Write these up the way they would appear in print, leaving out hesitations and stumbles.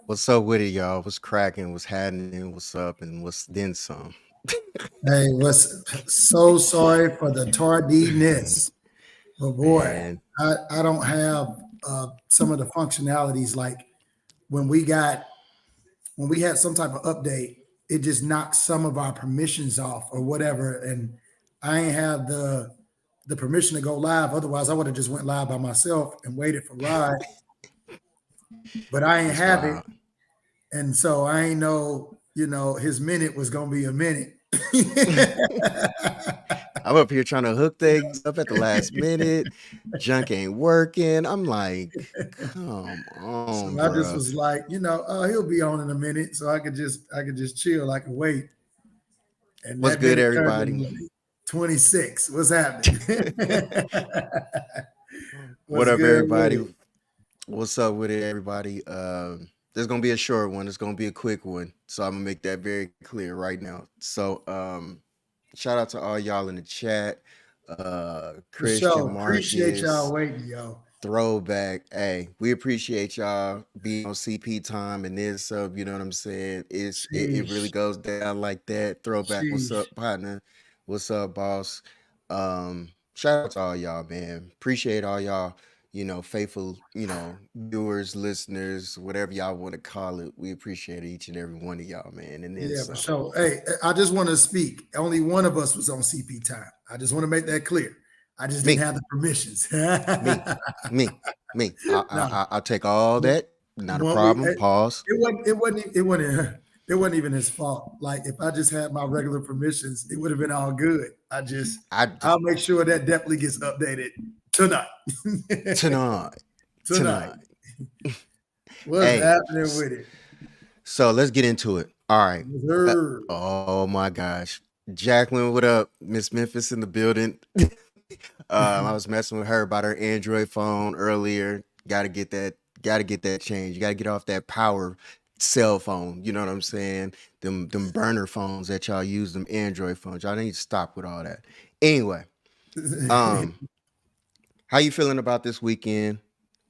What's up with it, y'all? What's cracking? What's happening? What's up? And what's then some? Hey, was so sorry for the tardiness, but boy, Man, I don't have some of the functionalities like when we got when we had some type of update, it just knocked some of our permissions off or whatever, and I ain't have the permission to go live. Otherwise, I would have just went live by myself and waited for Rod, but I ain't that's have it, wild. and so I ain't know his minute was gonna be a minute. I'm up here trying to hook things up at the last minute. Junk ain't working. I'm like, come on, So I just bro. was like, he'll be on in a minute, so I could just chill, I could wait. And What's that good, minute turned everybody? into 26. What's happening? What What's up, good with everybody? it? What's up with it, everybody? There's gonna be a short one. It's gonna be a quick one. So I'm gonna make that very clear right now. So shout out to all y'all in the chat. For Christian sure. Appreciate y'all Marcus. waiting, yo. Throwback. Hey, we appreciate y'all being on CP time and this up. You know what I'm saying? It really Sheesh. goes down like that. Throwback. What's Sheesh. up, partner? What's up, boss? Shout out to all y'all, man. Appreciate all y'all. Faithful. Viewers, listeners, whatever y'all want to call it. We appreciate each and every one of y'all, man. And then Yeah, for some. sure. Hey, I just want to speak. Only one of us was on CP time. I just want to make that clear. I just didn't Me, have the permissions. me, me, me. No, I'll take all that. Not a Well, we problem. Pause. it wasn't even his fault. Like if I just had my regular permissions, it would have been all good. I I'll make sure that definitely gets updated tonight. tonight. Tonight. Tonight. What's Hey, happening with it? so let's get into it. All right. Yes, Uh, sir. oh my gosh. Jacqueline, what up? Miss Memphis in the building. I was messing with her about her Android phone earlier. Gotta get that change. You gotta get off that power cell phone. You know what I'm saying? Them burner phones that y'all use, them Android phones. Y'all need to stop with all that. Anyway, um, how you feeling about this weekend?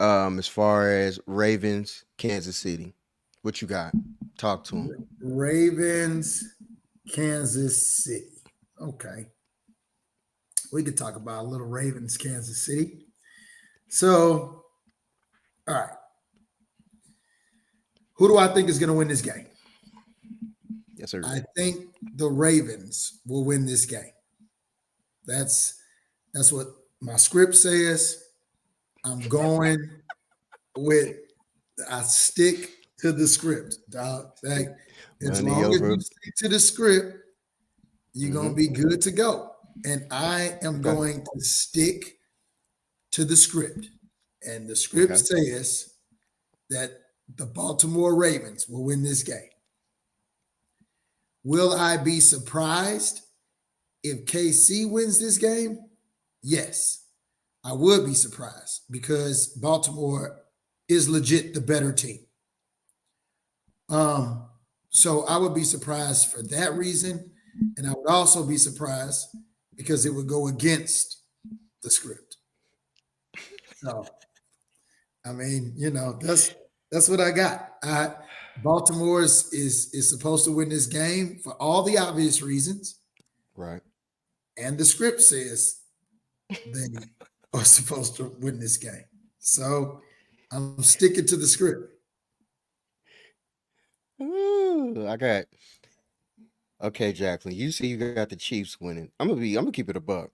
As far as Ravens, Kansas City, what you got? Talk to him. Ravens, Kansas City. Okay. We could talk about a little Ravens, Kansas City. So, all right. Who do I think is going to win this game? Yes, sir. I think the Ravens will win this game. That's that's what my script says. I'm going with I stick to the script, dog. Like, as Money long as over. you stick to the script, you're gonna Mm-hmm. be good to go. And I am Okay. going to stick to the script. And the script Okay. says that the Baltimore Ravens will win this game. Will I be surprised if KC wins this game? Yes, I would be surprised because Baltimore is legit the better team. Um, so I would be surprised for that reason, and I would also be surprised because it would go against the script. So I mean, that's what I got. Baltimore is supposed to win this game for all the obvious reasons, Right. and the script says they are supposed to win this game. So I'm sticking to the script. Ooh, I got okay, Jacqueline. You see, you got the Chiefs winning. I'm gonna keep it a buck.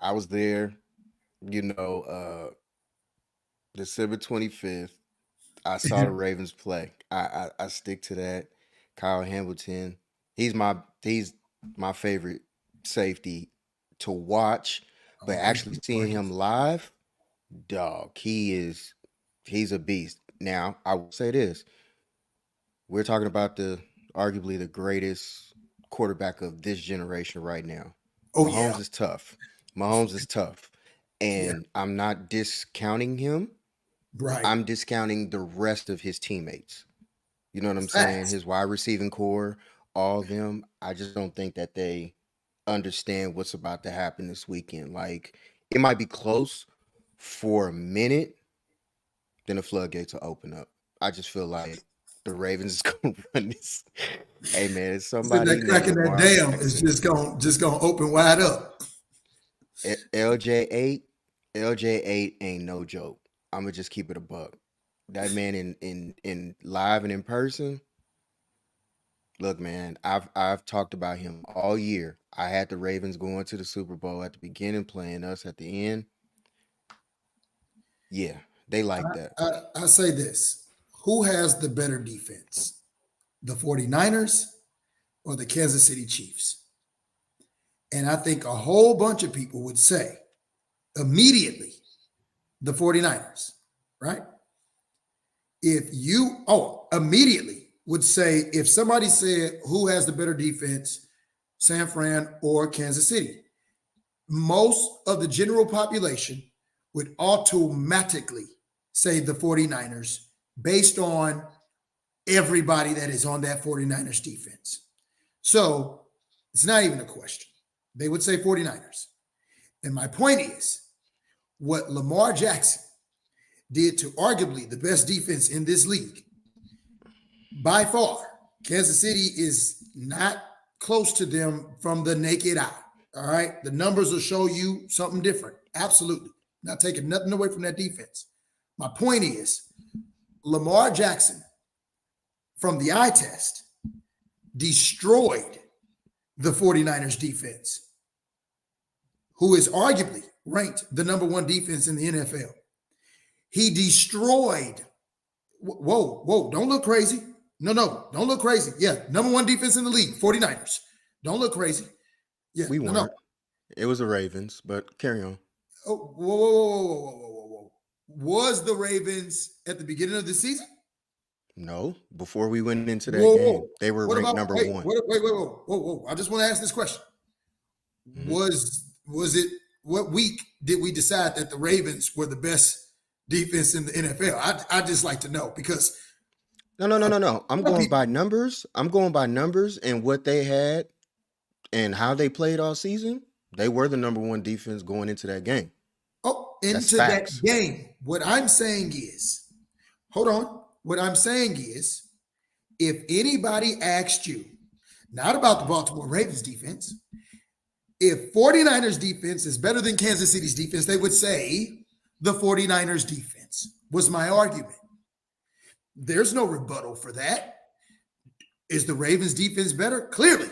I was there, you know, December 25th. I saw the Ravens play. I stick to that. Kyle Hamilton. He's my he's my favorite safety to watch, but Oh, he's actually seeing him gorgeous. live, dog, he's a beast. Now, I will say this. We're talking about the arguably the greatest quarterback of this generation right now. Oh yeah, Mahomes is tough. Mahomes is tough. yeah, And I'm not discounting him. right. I'm discounting the rest of his teammates. You know what I'm saying? Facts. His wide receiving core, all of them. I just don't think that they understand what's about to happen this weekend. Like it might be close for a minute, then the floodgates will open up. I just feel like The Ravens is gonna run this. Hey man, it's Said somebody that named crack in that Lamar dam is Jackson. just gonna open wide up. LJ8, LJ8 ain't no joke. I'ma just keep it a buck. That man in live and in person. Look, man, I've talked about him all year. I had the Ravens going to the Super Bowl at the beginning, playing us at the end. Yeah, they like that. I say this: who has the better defense, the 49ers or the Kansas City Chiefs? And I think a whole bunch of people would say immediately the 49ers, right? If you, immediately would say, if somebody said who has the better defense, San Fran or Kansas City, most of the general population would automatically say the 49ers based on everybody that is on that 49ers defense. So it's not even a question. They would say 49ers. And my point is what Lamar Jackson did to arguably the best defense in this league, by far, Kansas City is not close to them from the naked eye. All right. The numbers will show you something different. Absolutely. Not taking nothing away from that defense. My point is Lamar Jackson, from the eye test, destroyed the 49ers defense, who is arguably ranked the number one defense in the NFL. He destroyed. Whoa, don't look crazy. No, don't look crazy. Yeah, number one defense in the league, 49ers. Don't look crazy. Yeah, We no. weren't. It was the Ravens, but carry on. Oh, whoa. Was the Ravens at the beginning of the season? No, before we went into that game, Whoa. they were What ranked about number wait, one. wait, whoa. I just want to ask this question. Mhm. Was it what week did we decide that the Ravens were the best defense in the NFL? I just like to know because No. I'm some going people by numbers. I'm going by numbers and what they had and how they played all season. They were the number one defense going into that game. That's into that facts. game. What I'm saying is, hold on. What I'm saying is, if anybody asked you, not about the Mhm. Baltimore Ravens defense, if 49ers defense is better than Kansas City's defense, they would say the 49ers defense was my argument. There's no rebuttal for that. Is the Ravens defense better? Clearly,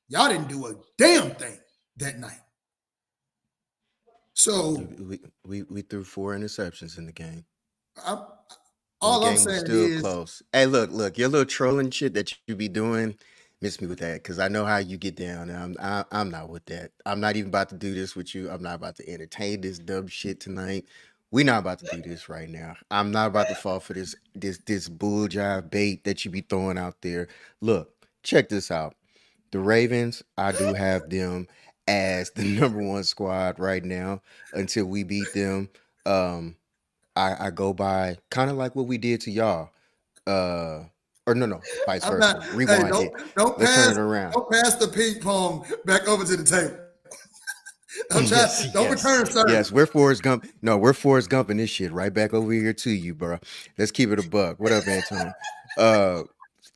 y'all didn't do a damn thing that night. So We threw four interceptions in the game. I, And the all I'm game was saying still is, close. Hey, look, your little trolling shit that you be doing, miss me with that because I know how you get down. And I'm not with that. I'm not even about to do this with you. I'm not about to entertain this dumb shit tonight. We not about to do this right now. I'm not about to fall for this bull jive bait that you be throwing out there. Look, check this out. The Ravens, I do have them as the number one squad right now until we beat them. Um, I go by kind of like what we did to y'all. Uh, or no, vice I'm not. versa. Hey, Rewind it. don't Let's turn pass it around. don't pass the ping pong back over to the table. Don't try. Yes, Don't return yes. service. We're Forrest Gump. No, we're Forrest Gumping this shit right back over here to you, bro. Let's keep it a buck. What up, Anton? Uh,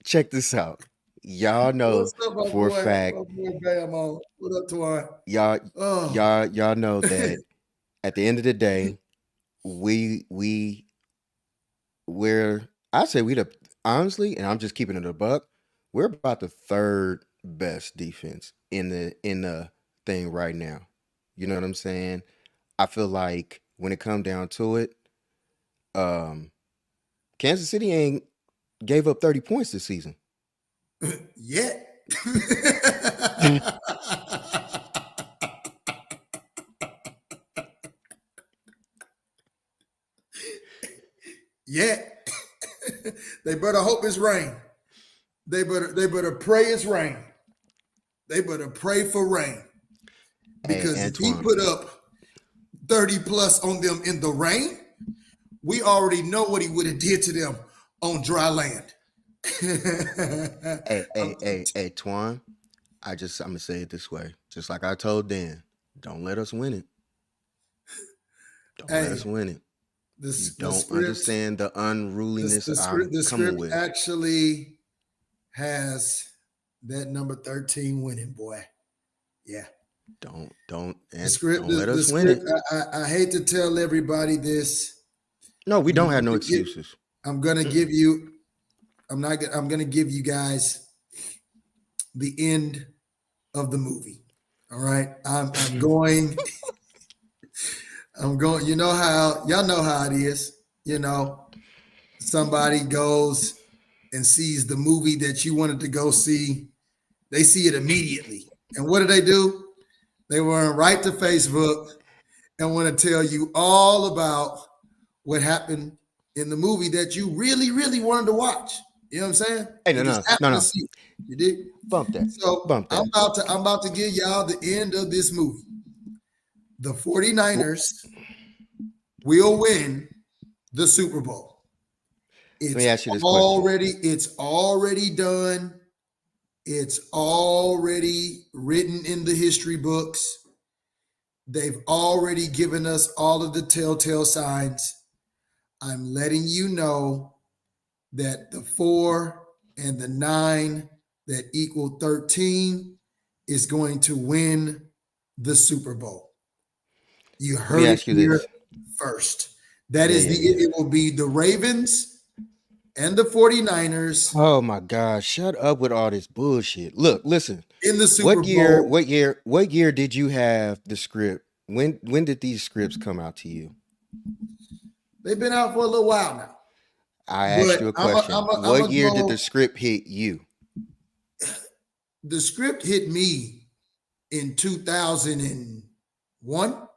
check this out. Y'all know What's up, my for a boy? fact, My boy Bam on. What up, Twan? y'all, Oh, y'all know that at the end of the day, we we're I say we the honestly, and I'm just keeping it a buck. We're about the third best defense in the thing right now. You know what I'm saying? I feel like when it come down to it, um, Kansas City ain't gave up 30 points this season. yeah. Yeah. They better hope it's rain. They better pray it's rain. They better pray for rain. Hey, Because if he Antoine. put up 30 plus on them in the rain, we already know what he would have did to them on dry land. Hey, Twan. I'm gonna say it this way, just like I told Dan. Don't let us win it. Don't let us Hey, win it. You the don't script, understand the unruliness I'm the coming script with. actually has that number 13 winning, boy. Yeah. And don't let The us win script. it. I hate to tell everybody this. No, we And don't have no excuses. I'm gonna give you. I'm not. I'm gonna give you guys the end of the movie. All right. I'm going. I'm going. You know how y'all know how it is. You know, somebody goes and sees the movie that you wanted to go see. They see it immediately, and what do? They run right to Facebook and want to tell you all about what happened in the movie that you really, really wanted to watch. You know what I'm saying? Hey, You no, just no, no, happened to no. see it. You did. Bump that. So Bump that. I'm about to give y'all the end of this movie. The 49ers will win the Super Bowl. Let me ask you this question. It's already done. It's already written in the history books. They've already given us all of the telltale signs. I'm letting you know that the 4 and the 9 that equal 13 is going to win the Super Bowl. You Let me heard it ask you here this. first. That Yeah, is yeah, yeah. it will be the Ravens and the 49ers Oh my gosh, shut up with all this bullshit. Look, listen. in the Super Bowl. What year did you have the script? When did these scripts come out to you? They've been out for a little while now. I asked But you a question. I'm What a year did the go. script hit you? The script hit me in 2001,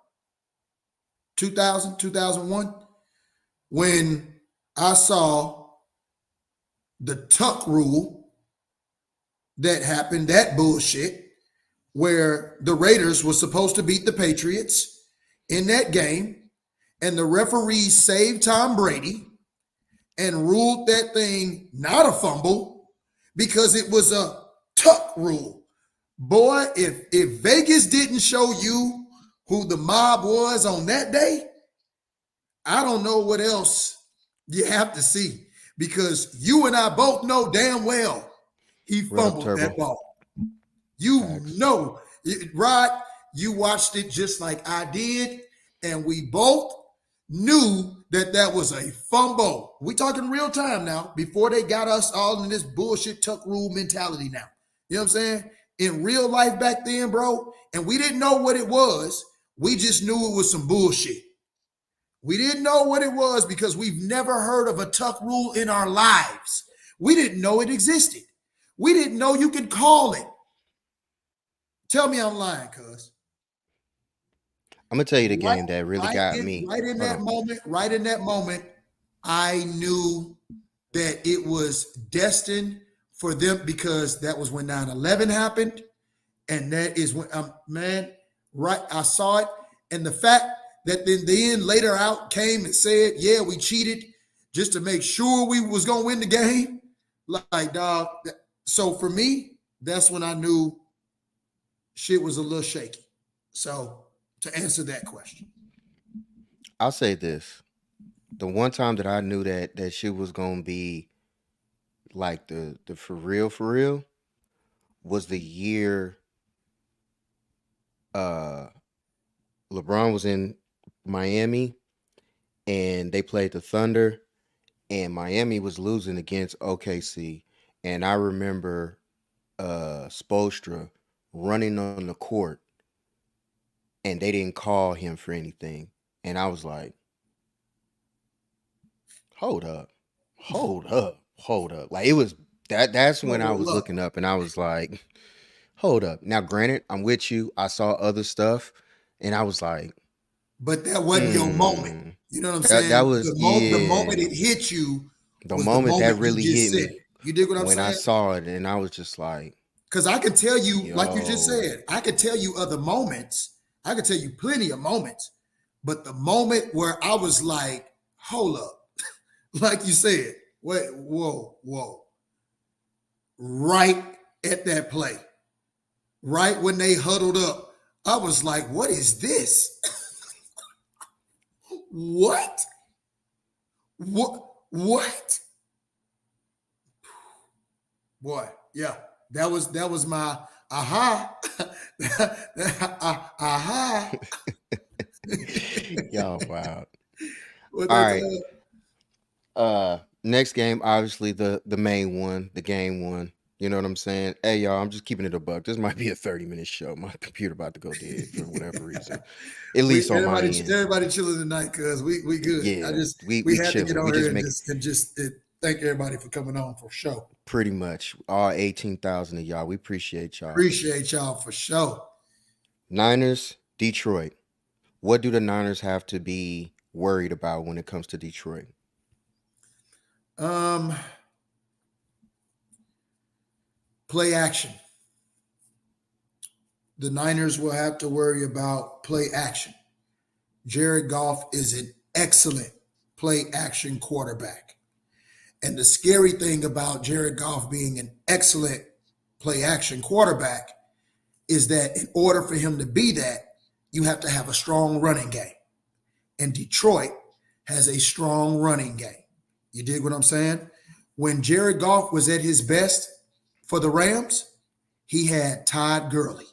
2001, when I saw the tuck rule that happened, that bullshit, where the Raiders were supposed to beat the Patriots in that game, and the referees saved Tom Brady and ruled that thing not a fumble because it was a tuck rule. Boy, if Vegas didn't show you who the mob was on that day, I don't know what else you have to see, because you and I both know damn well he What up, fumbled Turbo? that ball. You Facts. know, Rod, you watched it just like I did, and we both knew that that was a fumble. We talking real time now, before they got us all in this bullshit tuck rule mentality now. You know what I'm saying? In real life back then, bro, and we didn't know what it was. We just knew it was some bullshit. We didn't know what it was because we've never heard of a tuck rule in our lives. We didn't know it existed. We didn't know you could call it. Tell me I'm lying, cuz. I'm gonna tell you the Right, game that really got me. right in Hold that on. moment, I knew that it was destined for them, because that was when 9/11 happened. And that is when, man, right, I saw it. And the fact that then later out came and said, yeah, we cheated just to make sure we was gonna win the game. Like, dog. So for me, that's when I knew shit was a little shaky. So to answer that question. I'll say this. The one time that I knew that shit was gonna be like the for real was the year uh LeBron was in Miami and they played the Thunder and Miami was losing against OKC. And I remember Spoelstra running on the court and they didn't call him for anything. And I was like, hold up, hold up, hold up. Like it was that's when I Hold was up. looking up and I was like, hold up. Now granted, I'm with you. I saw other stuff and I was like, But that wasn't your moment. mm, You know what I'm that saying? was The moment yeah. it hit you The was the moment that moment you really just hit said me it. You dig what I'm when I saying? saw it and I was just like, Because I could tell you, like you just yo, said, I could tell you other moments. I could tell you plenty of moments. But the moment where I was like, hold up, like you said, wait, whoa, whoa, right at that play, right when they huddled up, I was like, what is this? What? What? What? Boy, yeah. That was my aha. Aha. Y'all, wow. What All they right. call Next game, obviously the main one, the game one. You know what I'm saying? Hey, y'all, I'm just keeping it a buck. This might be a 30-minute show. My computer about to go dead for whatever reason, at we least on my end. everybody chilling tonight because we good. I Yeah, just we we we had to get chilling. We on just here and make it just thank everybody for coming on for sure. pretty much all 18,000 of y'all. We appreciate y'all. Appreciate y'all for sure. Niners, Detroit. What do the Niners have to be worried about when it comes to Detroit? Um, Play action. The Niners will have to worry about play action. Jared Goff is an excellent play action quarterback. And the scary thing about Jared Goff being an excellent play action quarterback is that in order for him to be that, you have to have a strong running game. And Detroit has a strong running game. You dig what I'm saying? When Jared Goff was at his best for the Rams, he had Todd Gurley.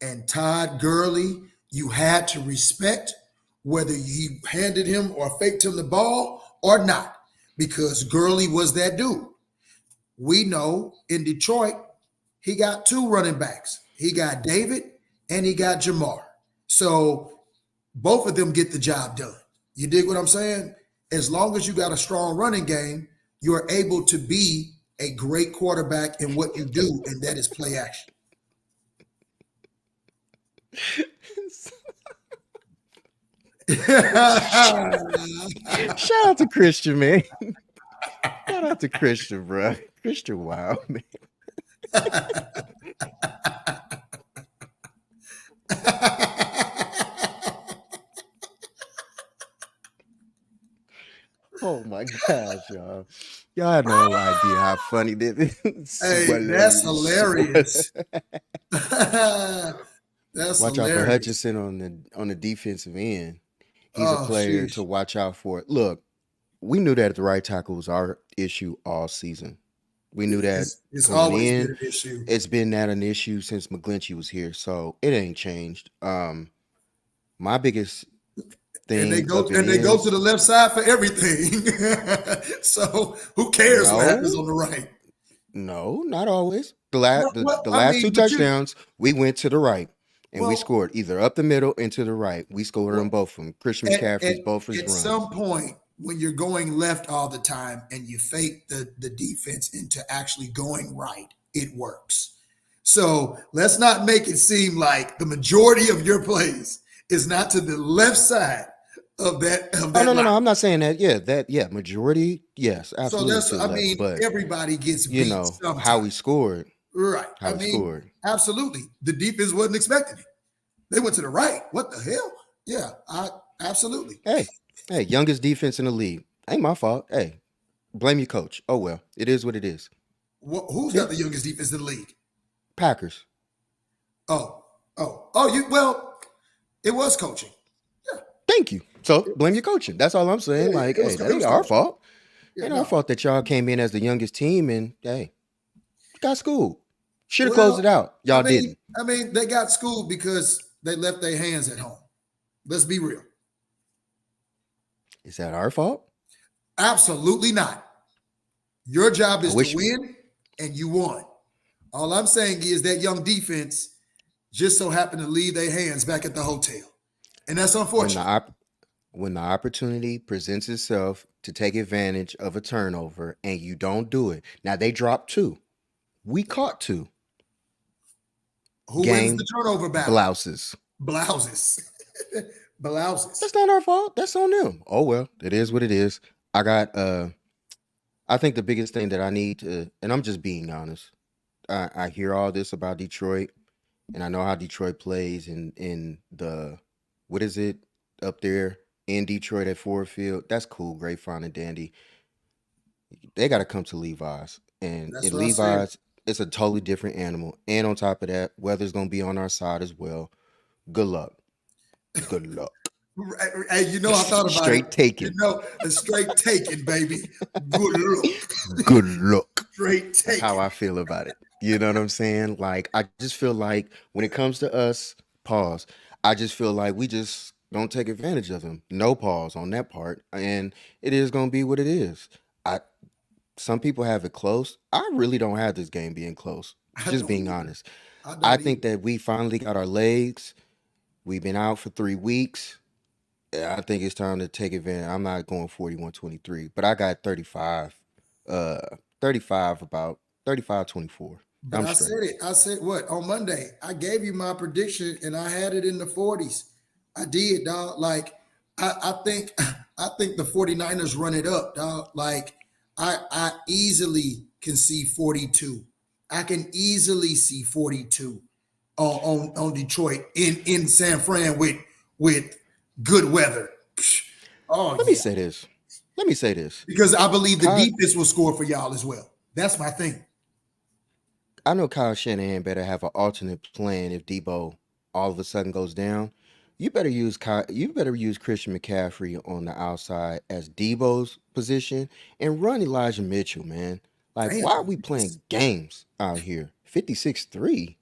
And Todd Gurley, you had to respect whether you handed him or faked him the ball or not, because Gurley was that dude. We know in Detroit, he got two running backs. He got David and he got Jamar. So both of them get the job done. You dig what I'm saying? As long as you got a strong running game, you're able to be a great quarterback in what you do, and that is play action. Shout out to Christian, man. Shout out to Christian, bro. Christian, wow, man. Oh my gosh, y'all. Y'all had no idea how funny this is. Hey, that's hilarious. That's Watch out for hilarious. Hutchinson on the defensive end. He's a Oh, player to sheesh. watch out for. Look, we knew that the right tackle was our issue all season. We knew that It's coming always been in. an issue. It's been that an issue since McGlinchey was here, so it ain't changed. My biggest And they thing go of it and they go to is the left side for everything. So who cares what happens no, on the right? no, not always. The last Well, the I last two mean, but you touchdowns, we went to the right. And we well, scored either up the middle and to the right. We scored on well both of them. Christian at, at McCaffrey's both his at runs. some point when you're going left all the time and you fake the defense into actually going right, it works. So let's not make it seem like the majority of your plays is not to the left side of Oh that no, no, line. no. I'm not saying that. Yeah, majority, yes, So absolutely that's to the I left. mean, But everybody gets you beat know how sometime. we scored, Right. how I we mean, scored. absolutely. The defense wasn't expecting it. They went to the right. What the hell? Yeah, absolutely. Hey, hey, youngest defense in the league. Ain't my fault. Hey, blame your coach. Oh well, it is what it is. Who's Yeah, got the youngest defense in the league? Packers. Oh, oh. You well, it was coaching. Yeah, Thank you. So it blame was. your coaching. That's all I'm Yeah, saying. yeah. Like, It was. hey, that It ain't was our coaching. fault. Yeah, Ain't our no. fault that y'all came in as the youngest team and hey, got schooled. Should have closed it Well, out. Y'all didn't. I mean, they got schooled because they left their hands at home. Let's be real. Is that our fault? Absolutely not. Your job I is to wish win, and you won. All I'm saying is that young defense just so happened to leave their hands back at the hotel. And that's when the unfortunate. when the opportunity presents itself to take advantage of a turnover and you don't do it. Now they dropped two. We caught two. Who wins the Game turnover battle? blouses. Blouses. Blouses. That's not our fault. That's on them. Oh well, it is what it is. I got I think the biggest thing that I need to, and I'm just being honest. I hear all this about Detroit and I know how Detroit plays in the what is it up there in Detroit at Ford Field. That's cool, great fine and dandy. They got to come to Levi's, and That's at what I said. Levi's, it's a totally different animal. And on top of that, weather's gonna be on our side as well. Good luck. Good luck. Hey, I thought about it. Straight taken. A straight taken, baby. Good look. Good look. Straight That's how taken. I feel about it. You know what I'm saying? Like, I just feel like when it comes to us, pause. I just feel like we just don't take advantage of them. No pause on that part. And it is going to be what it is. I Some people have it close. I really don't have this game being close. I Just don't being either. honest. I I don't think either. that we finally got our legs. We've been out for 3 weeks. I think it's time to take advantage. I'm not going 41-23, but I got 35. Uh 35 about 35-24. But I'm I straight. said it. I said what on Monday? I gave you my prediction, and I had it in the 40s. I did, dog. Like I think I think the 49ers run it up, dog. Like I easily can see 42. I can easily see 42 on Detroit in San Fran with good weather. Psh, oh Let me yeah, say this. Let me say this. because I believe the Kyle, defense will score for y'all as well. That's my thing. I know Kyle Shanahan better have an alternate plan if Debo all of a sudden goes down. You better use Christian McCaffrey on the outside as Debo's position and run Elijah Mitchell, man. Like, why are Damn, we playing games out here? 56-3.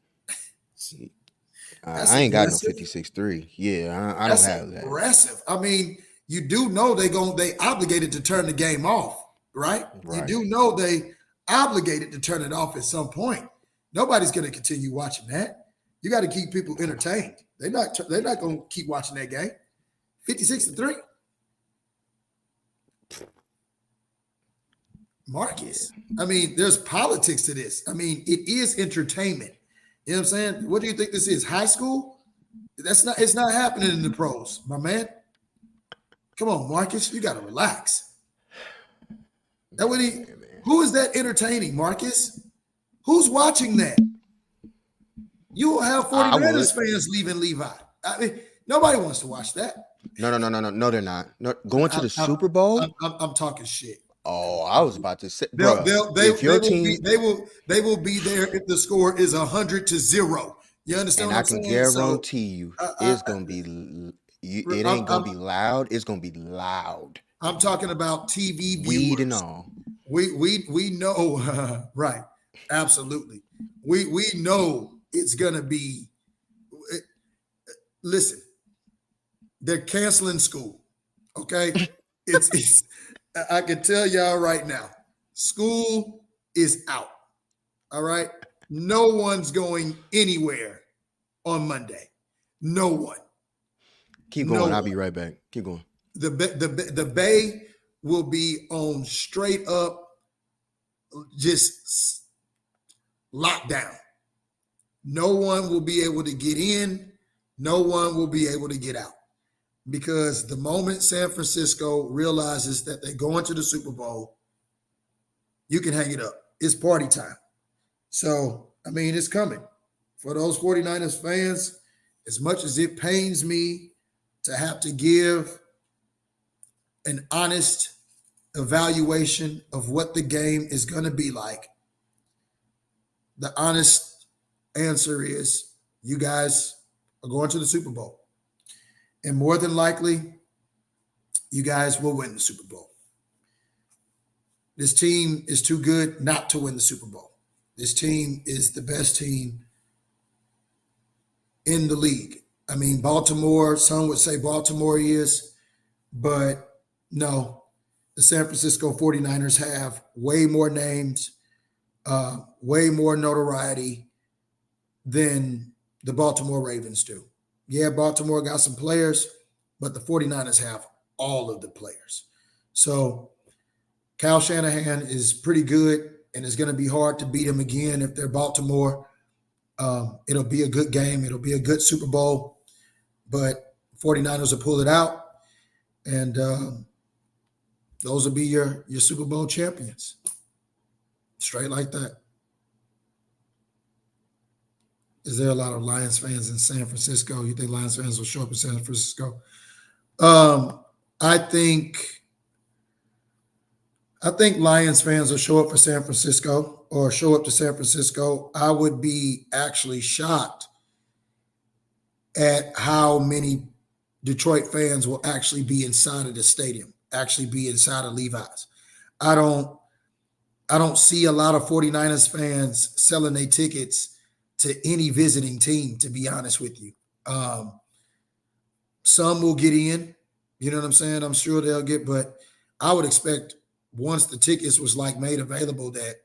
that's I ain't got no aggressive. 56-3. Yeah, I don't That's have that. aggressive. I mean, you do know they obligated to turn the game off, right? You Right. do know they obligated to turn it off at some point. Nobody's going to continue watching that. You got to keep people entertained. They're not going to keep watching that game. 56-3. Yeah. Marcus. I mean, there's politics to this. I mean, it is entertainment. You know what I'm saying? What do you think this is? High school? It's not happening in the pros, my man. Come on, Marcus, you got to relax. That would he, Man. who is that entertaining, Marcus? Who's watching that? You will have I would. 49ers fans leaving Levi. I mean, nobody wants to watch that. No, they're not. No, going to I'm, the I'm, Super Bowl? I'm talking shit. Oh, I was about to say, They'll, bruh, they'll, if they your will be team, they will be there if the score is 100-0. You understand and what I I'm can saying? So guarantee you, I, I, it's gonna be, it I'm, ain't gonna I'm, be loud. It's gonna be loud, I'm talking about TV weed and viewers. all. We know right, absolutely. We know it's gonna be. Listen, they're canceling school. Okay, it's I can tell y'all right now, school is out. All right, no one's going anywhere on Monday. No one. Keep No going. I'll one. be right back. Keep going. The Bay will be on straight up just lockdown. No one will be able to get in. No one will be able to get out. Because the moment San Francisco realizes that they're going to the Super Bowl, you can hang it up. It's party time. So, I mean, it's coming. For those 49ers fans, as much as it pains me to have to give an honest evaluation of what the game is going to be like, the honest answer is you guys are going to the Super Bowl. And more than likely, you guys will win the Super Bowl. This team is too good not to win the Super Bowl. This team is the best team in the league. I mean, Baltimore, some would say Baltimore is, but no, the San Francisco 49ers have way more names, way more notoriety than the Baltimore Ravens do. Yeah, Baltimore got some players, but the 49ers have all of the players. So Kyle Shanahan is pretty good, and it's going to be hard to beat him again if they're Baltimore. It'll be a good game. It'll be a good Super Bowl, but 49ers will pull it out, and those will be your Super Bowl champions. Straight like that. Is there a lot of Lions fans in San Francisco? You think Lions fans will show up in San Francisco? Um, I think I think Lions fans will show up for San Francisco or show up to San Francisco. I would be actually shocked at how many Detroit fans will actually be inside of the stadium, actually be inside of Levi's. I don't I don't see a lot of 49ers fans selling their tickets to any visiting team, to be honest with you. Um, some will get in, you know what I'm saying? I'm sure they'll get, but I would expect once the tickets was like made available that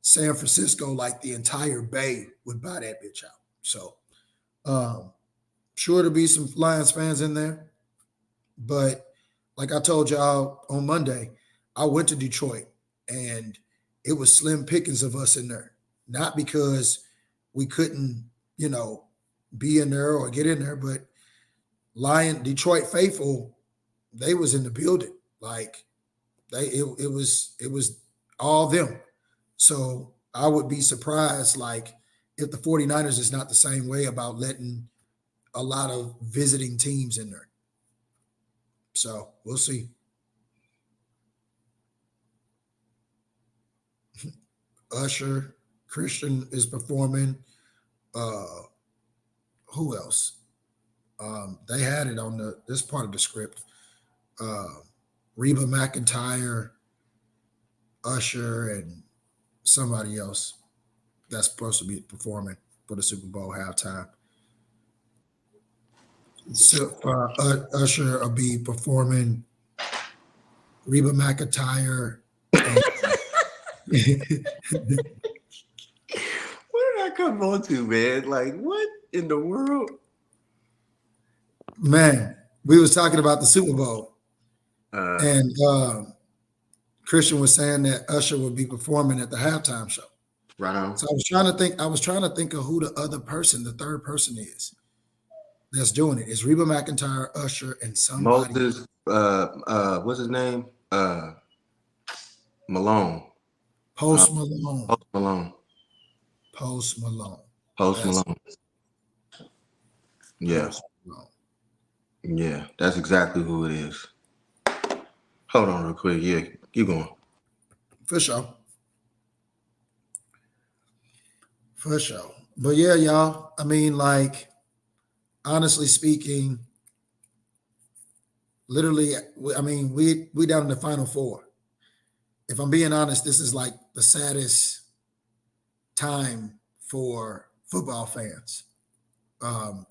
San Francisco, like the entire Bay, would buy that bitch out. So um, sure to be some Lions fans in there. But like I told y'all on Monday, I went to Detroit and it was slim pickings of us in there. Not because we couldn't, you know, be in there or get in there, but Detroit faithful, they was in the building. Like it was all them. So I would be surprised like if the 49ers is not the same way about letting a lot of visiting teams in there. So we'll see. Usher, Christian is performing. Uh, who else? They had it on this part of the script. Uh, Reba McEntire, Usher, and somebody else that's supposed to be performing for the Super Bowl halftime. So Usher will be performing. Reba McEntire and Where did I come on to, man? Like, what in the world? man, we was talking about the Super Bowl, Uh, and Christian was saying that Usher would be performing at the halftime show. right on. So I was trying to think. I was trying to think of who the other person, the third person is that's doing it. It's Reba McEntire, Usher, and somebody. Moses, what's his name? Malone. Uh, Post Malone. Post Malone. Post Malone. Post That's Malone. Yeah, Post Malone. yeah, that's exactly who it is. Hold on real quick. Yeah, keep going. For sure. For sure. But yeah, y'all. I mean, like, honestly speaking, literally, I mean, we down in the final four. If I'm being honest, this is like the saddest time for football fans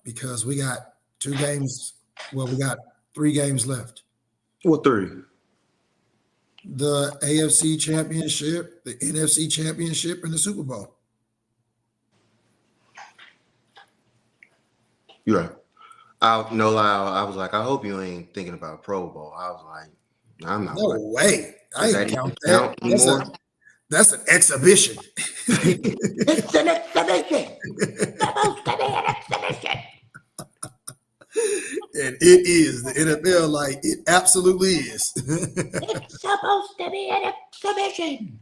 because we got 2 games. Well, we got 3 games left. What three? The AFC Championship, the NFC Championship, and the Super Bowl. You're right. No lie. I was like, I hope you ain't thinking about Pro Bowl. I was like, I'm not. No way. I Does ain't that even count count that. anymore? That's an exhibition. It's an exhibition. Supposed to be an exhibition. And it is the NFL, like it absolutely is. It's supposed to be an exhibition.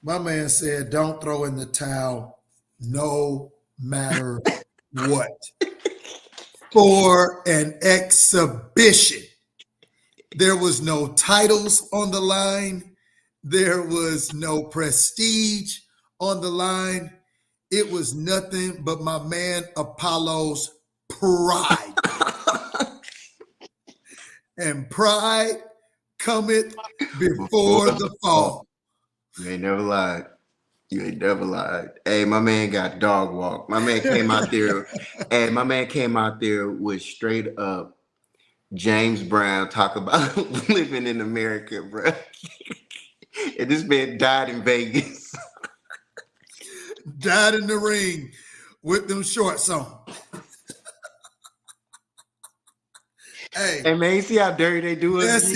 My man said, "Don't throw in the towel, no matter what, for an exhibition." There was no titles on the line. There was no prestige on the line. It was nothing but my man Apollo's pride. And pride cometh before the fall. You ain't never lied. You ain't never lied. Hey, my man got dog walk. My man came out there. Hey, my man came out there with straight up James Brown talk about living in America, bro. And this man died in Vegas. Died in the ring with them shorts on. Hey, man, you see how dirty they do us?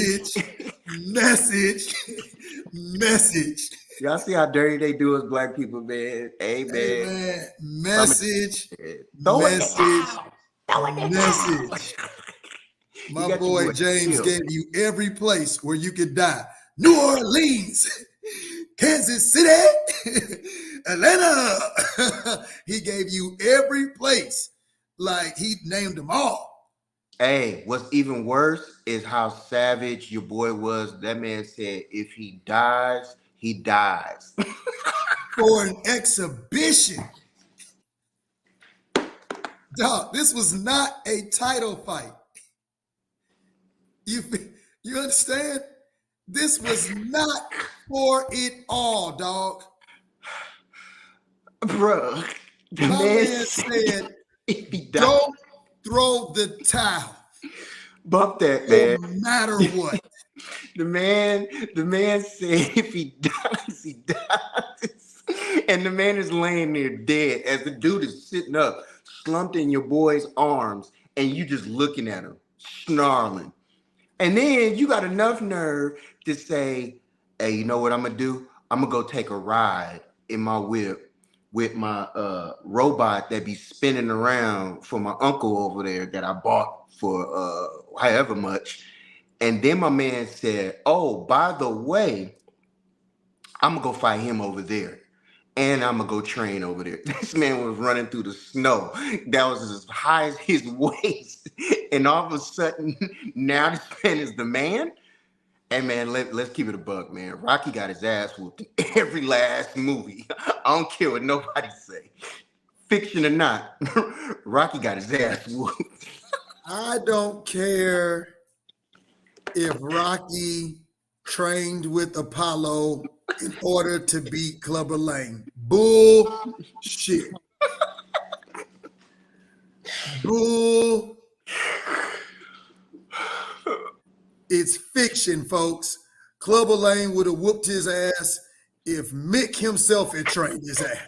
Message. Y'all see how dirty they do us, black people, man. Hey, man. Hey, man. Message. Throw it Message. My boy James gave you every place where you could die. New Orleans, Kansas City, Atlanta. He gave you every place. Like he named them all. Hey, what's even worse is how savage your boy was. That man said, if he dies, he dies. For an exhibition. Dog, this was not a title fight. You you understand? This was not for it all, dog. Bro, the My man man said said, if he died, "Don't throw the towel, bump that no man. matter what." The man, the man said if he dies, he dies. And the man is laying there dead as the dude is sitting up, slumped in your boy's arms, and you just looking at him, snarling. And then you got enough nerve to say, hey, you know what I'm gonna do? I'm gonna go take a ride in my whip with my robot that be spinning around for my uncle over there that I bought for however much. And then my man said, oh, by the way, I'm gonna go fight him over there. And I'm gonna go train over there. This man was running through the snow that was as high as his waist. And all of a sudden, now this man is the man. Hey man, let's keep it a buck, man. Rocky got his ass whooped in every last movie. I don't care what nobody say. Fiction or not, Rocky got his ass whooped. I don't care if Rocky trained with Apollo in order to beat Clubber Lang. Bullshit. Bull. It's fiction, folks. Clubber Lang would have whooped his ass if Mick himself had trained his ass.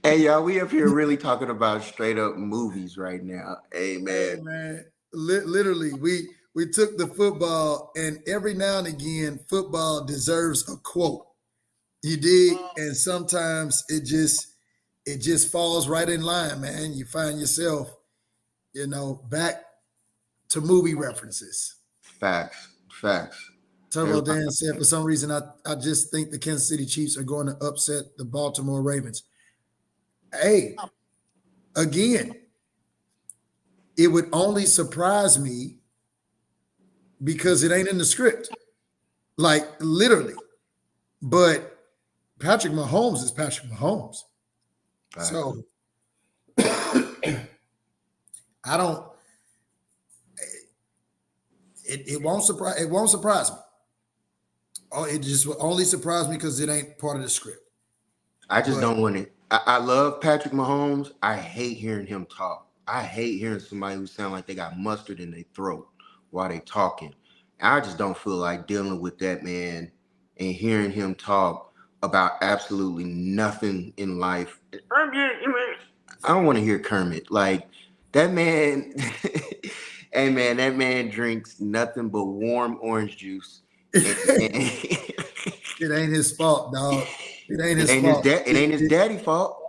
Hey y'all, we up here really talking about straight up movies right now. Hey Hey man. man, literally, we took the football, and every now and again, football deserves a quote. You dig? And sometimes it just falls right in line, man. You find yourself, back to movie references. Facts. Facts. Turbo Everybody, Dan said, for some reason, I just think the Kansas City Chiefs are going to upset the Baltimore Ravens. Hey, again, it would only surprise me because it ain't in the script. Like literally. But Patrick Mahomes is Patrick Mahomes. facts. So I don't it won't surprise me. Oh, it just will only surprise me because it ain't part of the script. I just But don't want it. I love Patrick Mahomes. I hate hearing him talk. I hate hearing somebody who sound like they got mustard in their throat while they talking. I just don't feel like dealing with that man and hearing him talk about absolutely nothing in life. I don't want to hear Kermit. Like that man, hey man, that man drinks nothing but warm orange juice. And, it and ain't his fault, dog. It ain't it his ain't his fault. dad. It ain't his daddy fault.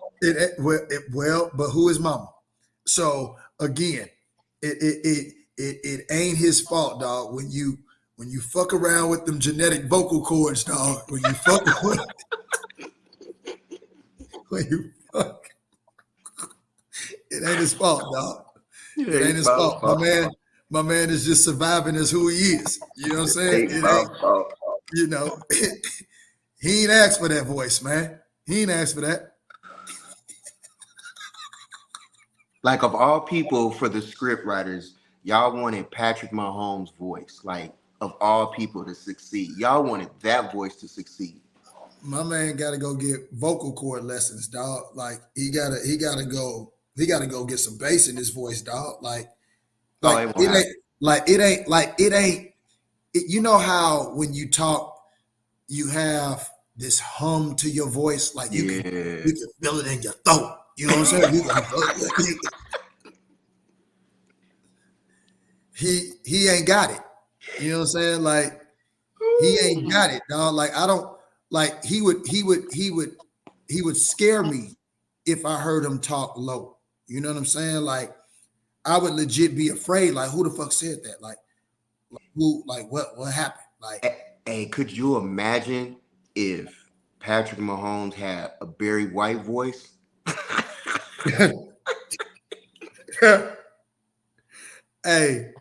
Well, but who is mama? So again, it ain't his fault, dog. When you fuck around with them genetic vocal cords, dog. When you fuck with when you fuck, it ain't his fault, dog. It It ain't ain't his about fault. My fault. man, my man is just surviving as who he is. You know what I'm saying? Ain't It ain't, about fault. you know, he ain't asked for that voice, man. He ain't asked for that. Like of all people for the script writers, y'all wanted Patrick Mahomes' voice. Like of all people to succeed, y'all wanted that voice to succeed. My man got to go get vocal cord lessons, dog. Like he gotta go get some bass in his voice, dog. Like Oh, like it won't it happen. ain't like it ain't. You know how when you talk, you have this hum to your voice, like you can Yeah. you can feel it in your throat. You know what I'm saying? He ain't got it. You know what I'm saying? Like he ain't got it, dog. Like I don't like he would scare me if I heard him talk low. You know what I'm saying? Like I would legit be afraid. Like who the fuck said that? Like who? Like what happened? Like Hey, could you imagine if Patrick Mahomes had a Barry White voice? hey,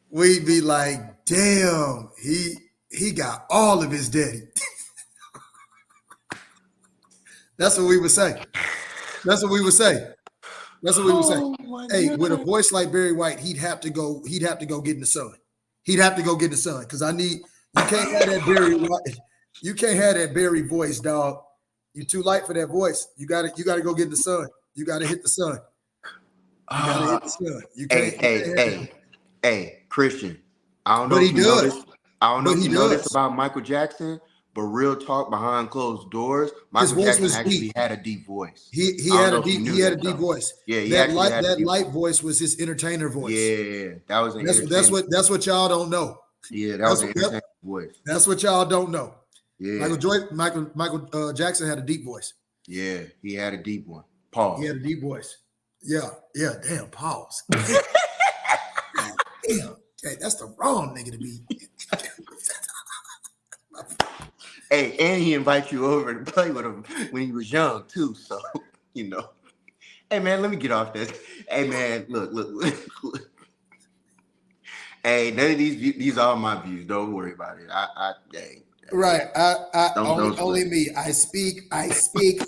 we'd be like, damn, he got all of his daddy. That's what we would say. That's what we would say. That's what we were saying. Oh my Hey, with a goodness. voice like Barry White, he'd have to go get in the sun. He'd have to go get in the sun because you can't have that Barry White. You can't have that Barry voice, dog. You're too light for that voice. You gotta go get in the sun. You gotta hit the sun. You gotta hit the sun. You can't, Hey, Christian. I don't know but if he you know this. does. I don't know But if he you know this does. about Michael Jackson, but real talk behind closed doors, His Michael voice Jackson was actually deep. had a deep voice. He I don't had know a if you deep knew that though. voice. Yeah, he actually had a That deep light voice. voice was his entertainer voice. Yeah, that was an That's entertaining. that's what y'all don't know. Yeah, that was an entertaining That, voice. that's what y'all don't know. Yeah, Michael Jackson had a deep voice. yeah, he had a deep one. He Pause. had a deep voice. Yeah. Damn. Pause. Damn. Okay, that's the wrong nigga to be. Hey, and he invites you over to play with him when he was young too. So you know. Hey man, let me get off this. Hey man, look. Hey, none of these are my views. Don't worry about it. Right. Don't Only me. I speak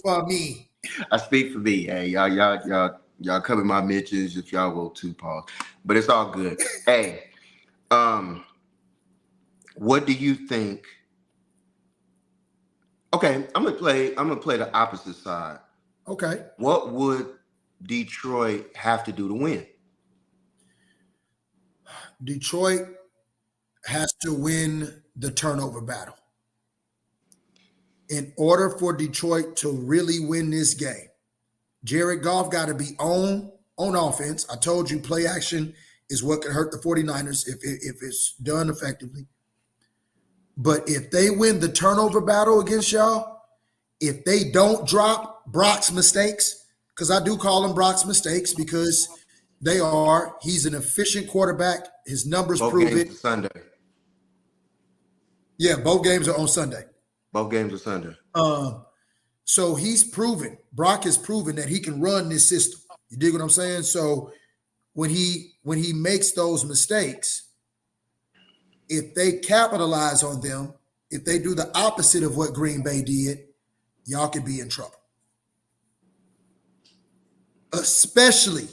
for me. I speak for me. Hey, y'all cover my mentions if y'all will too, Paul. But it's all good. Hey, what do you think? Okay, I'm gonna play the opposite side. Okay. What would Detroit have to do to win? Detroit has to win the turnover battle. In order for Detroit to really win this game, Jared Goff got to be on offense. I told you play action is what could hurt the 49ers if it's done effectively. But if they win the turnover battle against y'all, if they don't drop Brock's mistakes, because I do call them Brock's mistakes because he's an efficient quarterback. His numbers Both prove games it. are Sunday. Yeah, both games are on Sunday. Both games are Sunday. So Brock has proven that he can run this system. You dig what I'm saying? So when he makes those mistakes, if they capitalize on them, if they do the opposite of what Green Bay did, y'all could be in trouble. Especially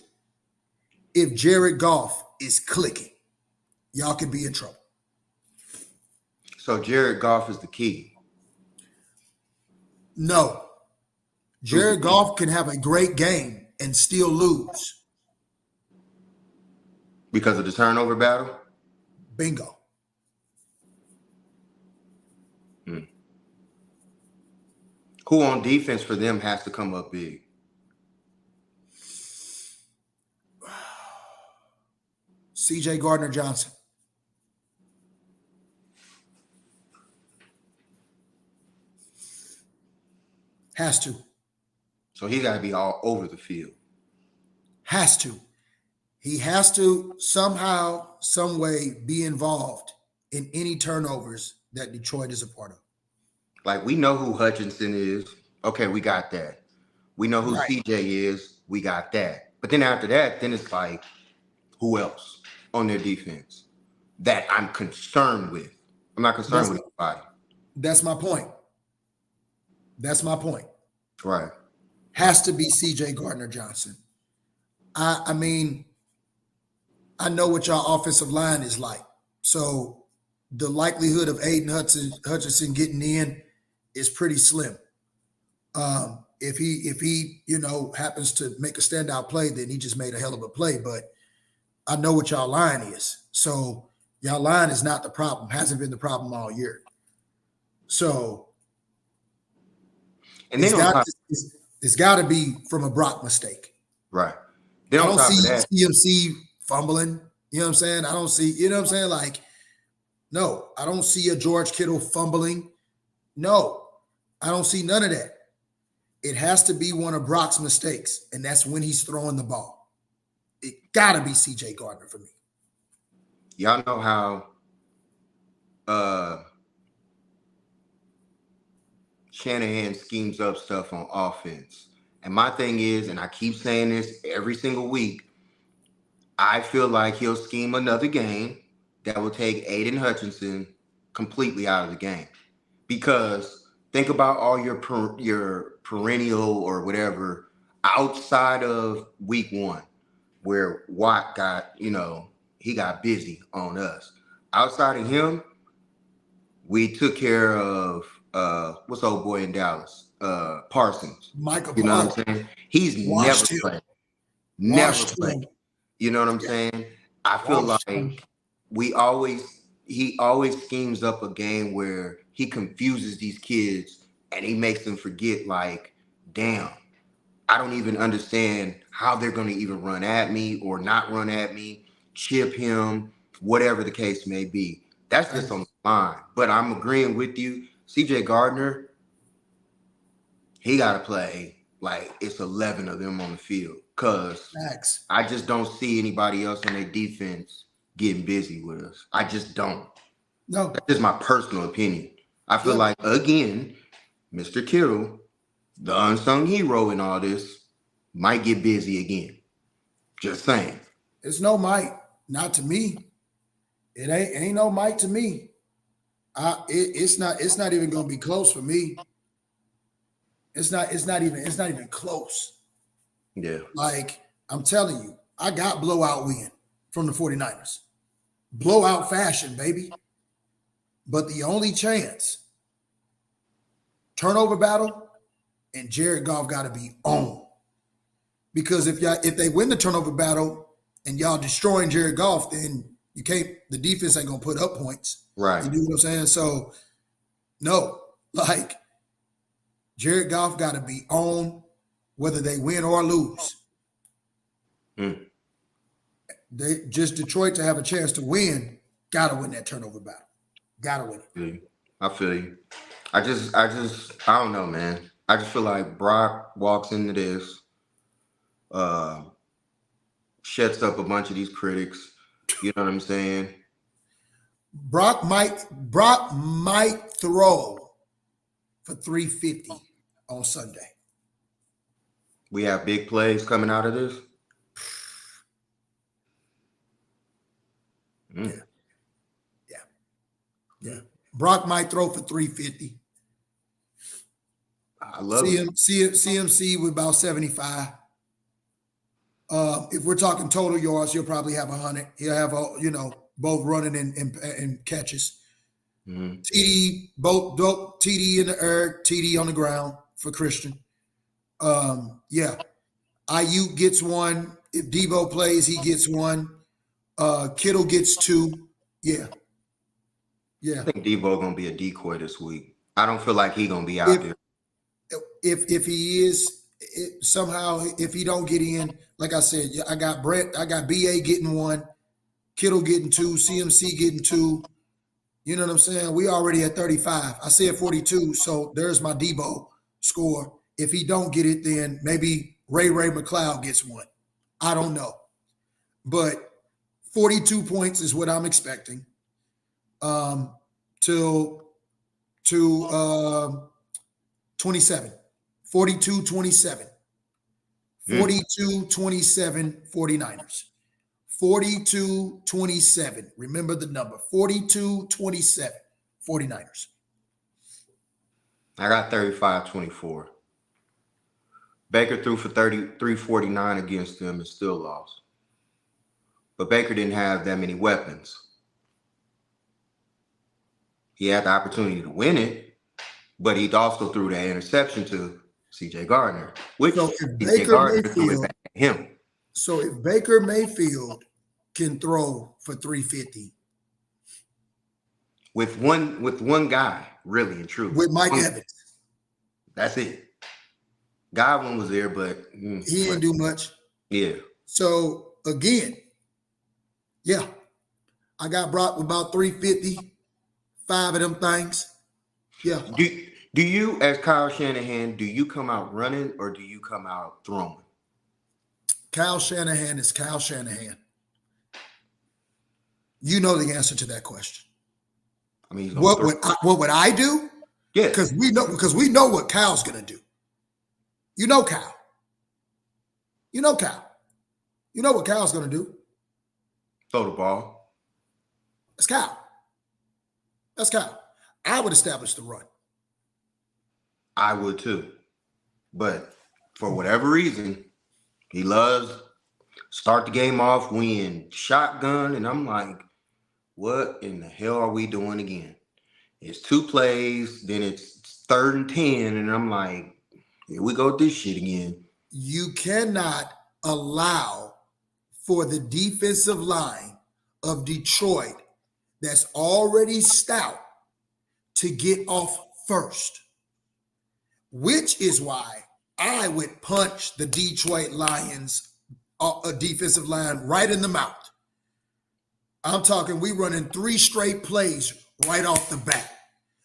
if Jared Goff is clicking, y'all could be in trouble. So Jared Goff is the key. No. Jared Goff can have a great game and still lose. Because of the turnover battle? Bingo. Who on defense for them has to come up big? CJ Gardner-Johnson. Has to. So he got to be all over the field. Has to. He has to somehow, some way be involved in any turnovers that Detroit is a part of. Like, we know who Hutchinson is. Okay, we got that. We know who CJ is. We got that. But then after that, then it's like, who else on their defense that I'm concerned with? I'm not concerned with anybody. That's my point. Right. Has to be CJ Gardner-Johnson. I mean, I know what y'all offensive line is like. So the likelihood of Aiden Hutchinson getting in is pretty slim. If he happens to make a standout play, then he just made a hell of a play. But I know what y'all line is. So y'all line is not the problem, hasn't been the problem all year. So and then it's got to be from a Brock mistake. Right. I don't see CMC fumbling. You know what I'm saying? I don't see, you know what I'm saying? Like, no, I don't see a George Kittle fumbling. No, I don't see none of that. It has to be one of Brock's mistakes, and that's when he's throwing the ball. It got to be CJ Gardner for me. Y'all know how Shanahan schemes up stuff on offense. And my thing is, and I keep saying this every single week, I feel like he'll scheme another game that will take Aiden Hutchinson completely out of the game. Because think about all your perennial or whatever outside of week 1, where Watt got, he got busy on us. Outside of him, we took care of what's old boy in Dallas, Parsons. Michael You know what Paul I'm saying? He's never washed him, played. Never washed played. him, You know what I'm yeah, saying? I feel washed him. like he always schemes up a game where he confuses these kids and he makes them forget, like, damn, I don't even understand how they're going to even run at me or not run at me, chip him, whatever the case may be. That's just on the line. But I'm agreeing with you. CJ Gardner, he got to play like it's 11 of them on the field, because Max. I just don't see anybody else on their defense getting busy with us. I just don't. No. That's just my personal opinion. I feel like, again, Mr. Kittle, the unsung hero in all this, might get busy again. Just saying. It's no Mike, not to me. It ain't no Mike to me. It's not even gonna be close for me. It's not even close. Yeah. Like, I'm telling you, I got blowout win from the 49ers. Blowout fashion, baby. But the only chance, turnover battle, and Jared Goff got to be on. Because if they win the turnover battle and y'all destroying Jared Goff, then the defense ain't gonna put up points. Right. You know what I'm saying? So no, like, Jared Goff got to be on whether they win or lose. Detroit to have a chance to win, gotta win that turnover battle. Gotta win it. I feel you. I don't know, man. I just feel like Brock walks into this, shuts up a bunch of these critics. You know what I'm saying? Brock might throw for 350 on Sunday. We have big plays coming out of this. Yeah. Brock might throw for 350. I love it. CMC with about 75. If we're talking total yards, he'll probably have 100. He'll have both running and catches. Mm-hmm. TD, both TD in the air, TD on the ground for Christian. Yeah. Ayuk gets one. If Debo plays, he gets one. Kittle gets 2. Yeah. Yeah. I think Debo gonna be a decoy this week. I don't feel like he gonna be out there. If he is, somehow, if he don't get in, like I said, I got BA getting 1, Kittle getting 2, CMC getting 2. You know what I'm saying? We already at 35. I said 42, so there's my Debo score. If he don't get it, then maybe Ray McLeod gets 1. I don't know. But 42 points is what I'm expecting. Till 27. 42-27. 42-27 49ers. 42-27. Remember the number. 42-27 49ers. I got 35-24. Baker threw for 349 against them and still lost. But Baker didn't have that many weapons. He had the opportunity to win it, but he also threw that interception to CJ Gardner, which CJ Gardner threw it back at him. So if Baker Mayfield can throw for 350 with one guy, really and truly, with Mike Evans, that's it. Godwin was there, but he didn't do much. Yeah. So again, yeah, I got Brock with about 350, 5 of them things. Yeah. Do you, as Kyle Shanahan, do you come out running or do you come out throwing? Kyle Shanahan is Kyle Shanahan. You know the answer to that question. I mean, what would I do? Yeah, because we know what Kyle's gonna do. You know Kyle. You know Kyle. You know what Kyle's gonna do. Throw the ball. That's Kyle. That's Kyle. I would establish the run. I would too, but for whatever reason, he loves start the game off, win shotgun, and I'm like, what in the hell are we doing again? It's 2 plays, then it's 3rd and 10, and I'm like, here we go with this shit again. You cannot allow for the defensive line of Detroit that's already stout to get off first, which is why I would punch the Detroit Lions a defensive line right in the mouth. I'm talking we running 3 straight plays right off the bat.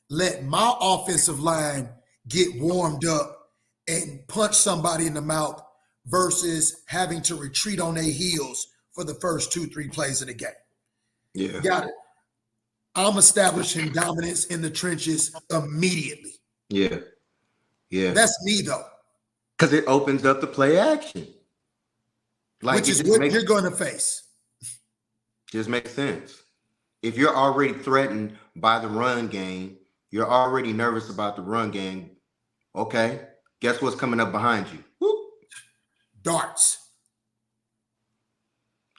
Let my offensive line get warmed up and punch somebody in the mouth versus having to retreat on their heels for the first 2-3 plays of the game. Yeah. Got it. I'm establishing dominance in the trenches immediately. Yeah. Yeah. That's me, though. Because it opens up the play action. Like, which is what you're going to face. Just makes sense. If you're already threatened by the run game, you're already nervous about the run game. Okay, guess what's coming up behind you? Whoop. Darts.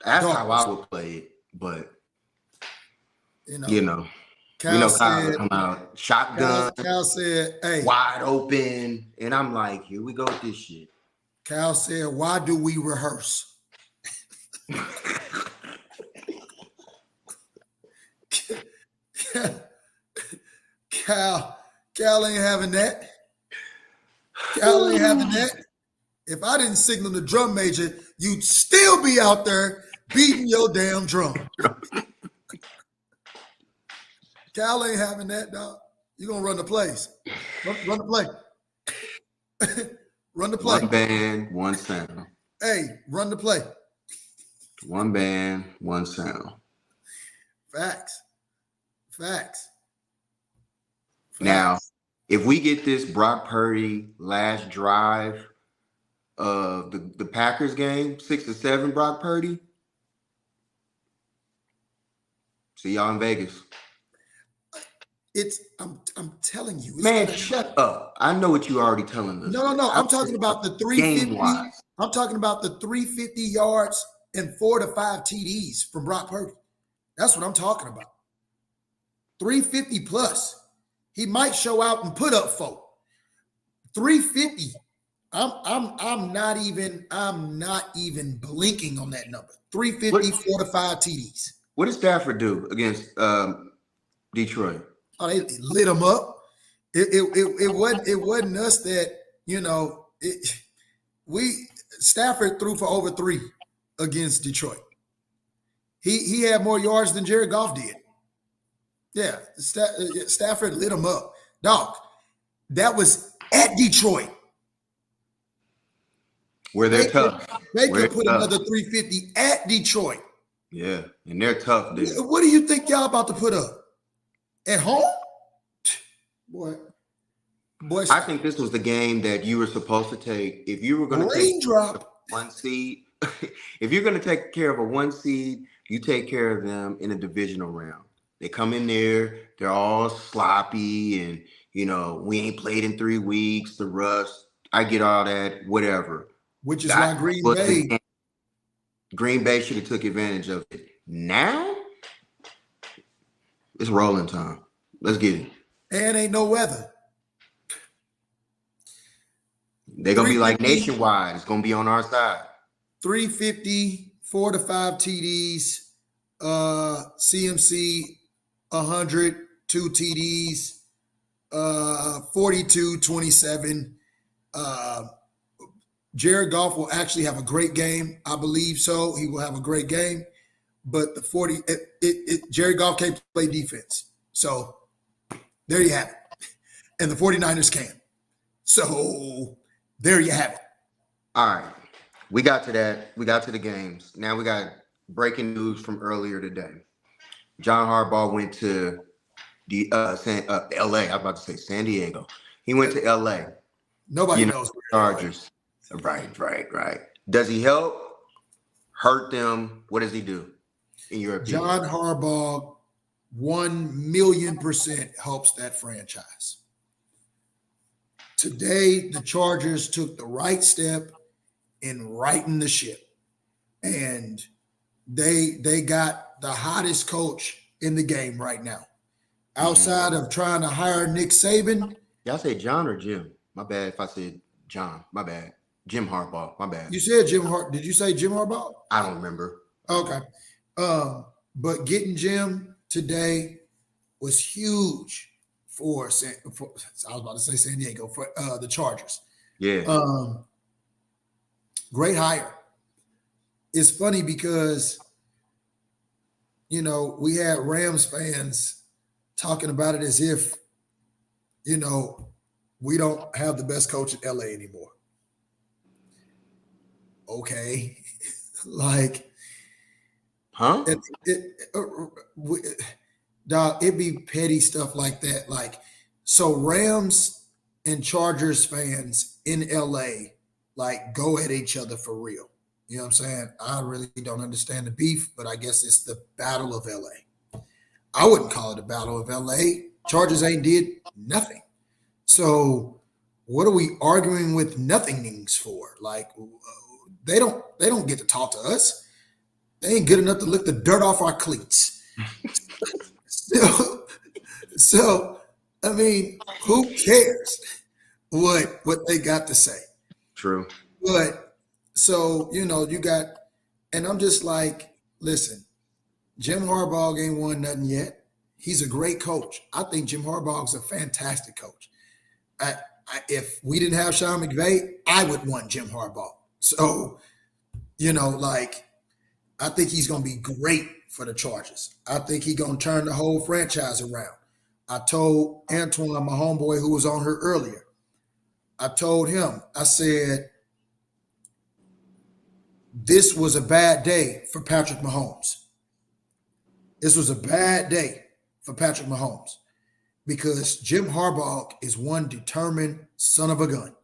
That's how I would play it, but Kyle said, come out shotgun. Kyle said, "Hey, wide open," and I'm like, "Here we go with this shit." Kyle said, "Why do we rehearse?" Cal ain't having that. Cal ain't having that. If I didn't signal the drum major, you'd still be out there beating your damn drum. Cal ain't having that, dog. You're going to run the plays. Run the play. Run the play. One band, one sound. Hey, run the play. One band, one sound. Facts. Now, if we get this Brock Purdy last drive of the Packers game, 6-7 Brock Purdy, see y'all in Vegas. I'm telling you. Man, shut up. I know what you already telling us. No. I'm talking about the 350. I'm talking about the 350 yards and 4 to 5 TDs from Brock Purdy. That's what I'm talking about. 350 plus. He might show out and put up 4. 350. I'm not even blinking on that number. 350, 4 to 5 TDs. What did Stafford do against Detroit? Oh, they lit him up. It wasn't us that, Stafford threw for over 3 against Detroit. He had more yards than Jared Goff did. Yeah, Stafford lit him up. Dog, that was at Detroit. Where they're tough. They could put another 350 at Detroit. Yeah, and they're tough, dude. What do you think y'all about to put up? At home? Boy. I think this was the game that you were supposed to take. If you were going to take one seed, if you're going to take care of a 1 seed, you take care of them in a divisional round. They come in there, they're all sloppy, and we ain't played in 3 weeks, the rust. I get all that, whatever. Which is why Green Bay should have took advantage of it. Now it's rolling time. Let's get it. And ain't no weather. They're gonna be like nationwide. It's gonna be on our side. 350, 4 to 5 TDs, CMC 100, 2 TDs, 42-27. Jared Goff will actually have a great game. I believe so. He will have a great game. But Jared Goff can't play defense. So there you have it. And the 49ers can. So there you have it. All right. We got to that. We got to the games. Now we got breaking news from earlier today. John Harbaugh went to L.A. I was about to say San Diego. He went to L.A. Nobody knows. Chargers. Right. Does he help? Hurt them? What does he do, in your opinion? John Harbaugh 1,000,000% helps that franchise. Today, the Chargers took the right step in righting the ship, and they got the hottest coach in the game right now. Outside of trying to hire Nick Saban, Y'all say John or Jim? My bad if I said John. My bad. Jim Harbaugh. My bad. you said Jim Hart. Did you say Jim Harbaugh? I don't remember. Okay. But getting Jim today was huge for I was about to say San Diego for the Chargers. Yeah. Great hire. It's funny because we had Rams fans talking about it as if we don't have the best coach in LA anymore. Okay. Like, huh? Dog, it be petty stuff like that. Like, so Rams and Chargers fans in LA, like, go at each other for real. You know what I'm saying? I really don't understand the beef, but I guess it's the Battle of LA. I wouldn't call it a Battle of LA. Chargers ain't did nothing. So what are we arguing with nothingings for? Like, they don't get to talk to us. They ain't good enough to lick the dirt off our cleats. So I mean, who cares what they got to say? True. But so you got, and I'm just like, listen, Jim Harbaugh ain't won nothing yet. He's a great coach. I think Jim Harbaugh is a fantastic coach. If we didn't have Sean McVay, I would want Jim Harbaugh. So, like, I think he's going to be great for the Chargers. I think he's going to turn the whole franchise around. I told Antoine, my homeboy who was on here earlier, I told him, I said, this was a bad day for Patrick Mahomes. This was a bad day for Patrick Mahomes because Jim Harbaugh is one determined son of a gun.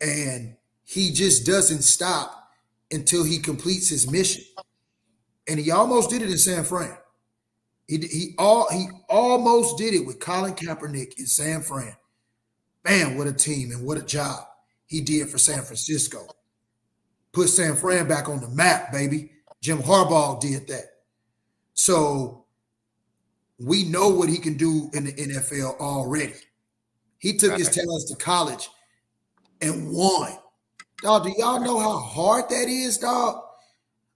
And he just doesn't stop until he completes his mission. And he almost did it in San Fran. He almost did it with Colin Kaepernick in San Fran. Man, what a team and what a job he did for San Francisco. Put San Fran back on the map, baby. Jim Harbaugh did that. So we know what he can do in the NFL already. He took his talents to college and won. Dog, do y'all know how hard that is, dog?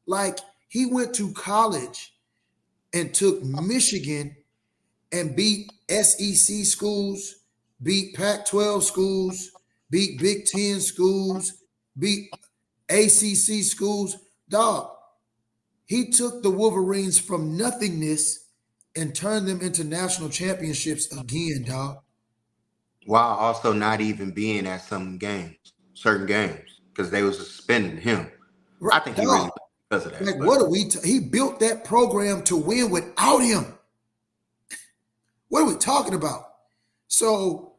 Like, he went to college and took Michigan and beat SEC schools, beat Pac-12 schools, beat Big Ten schools, beat ACC schools. Dog, he took the Wolverines from nothingness and turned them into national championships again, dog. While also not even being at certain games, because they was suspending him. Right, I think he really because of that. Like, what are we? He built that program to win without him. What are we talking about? So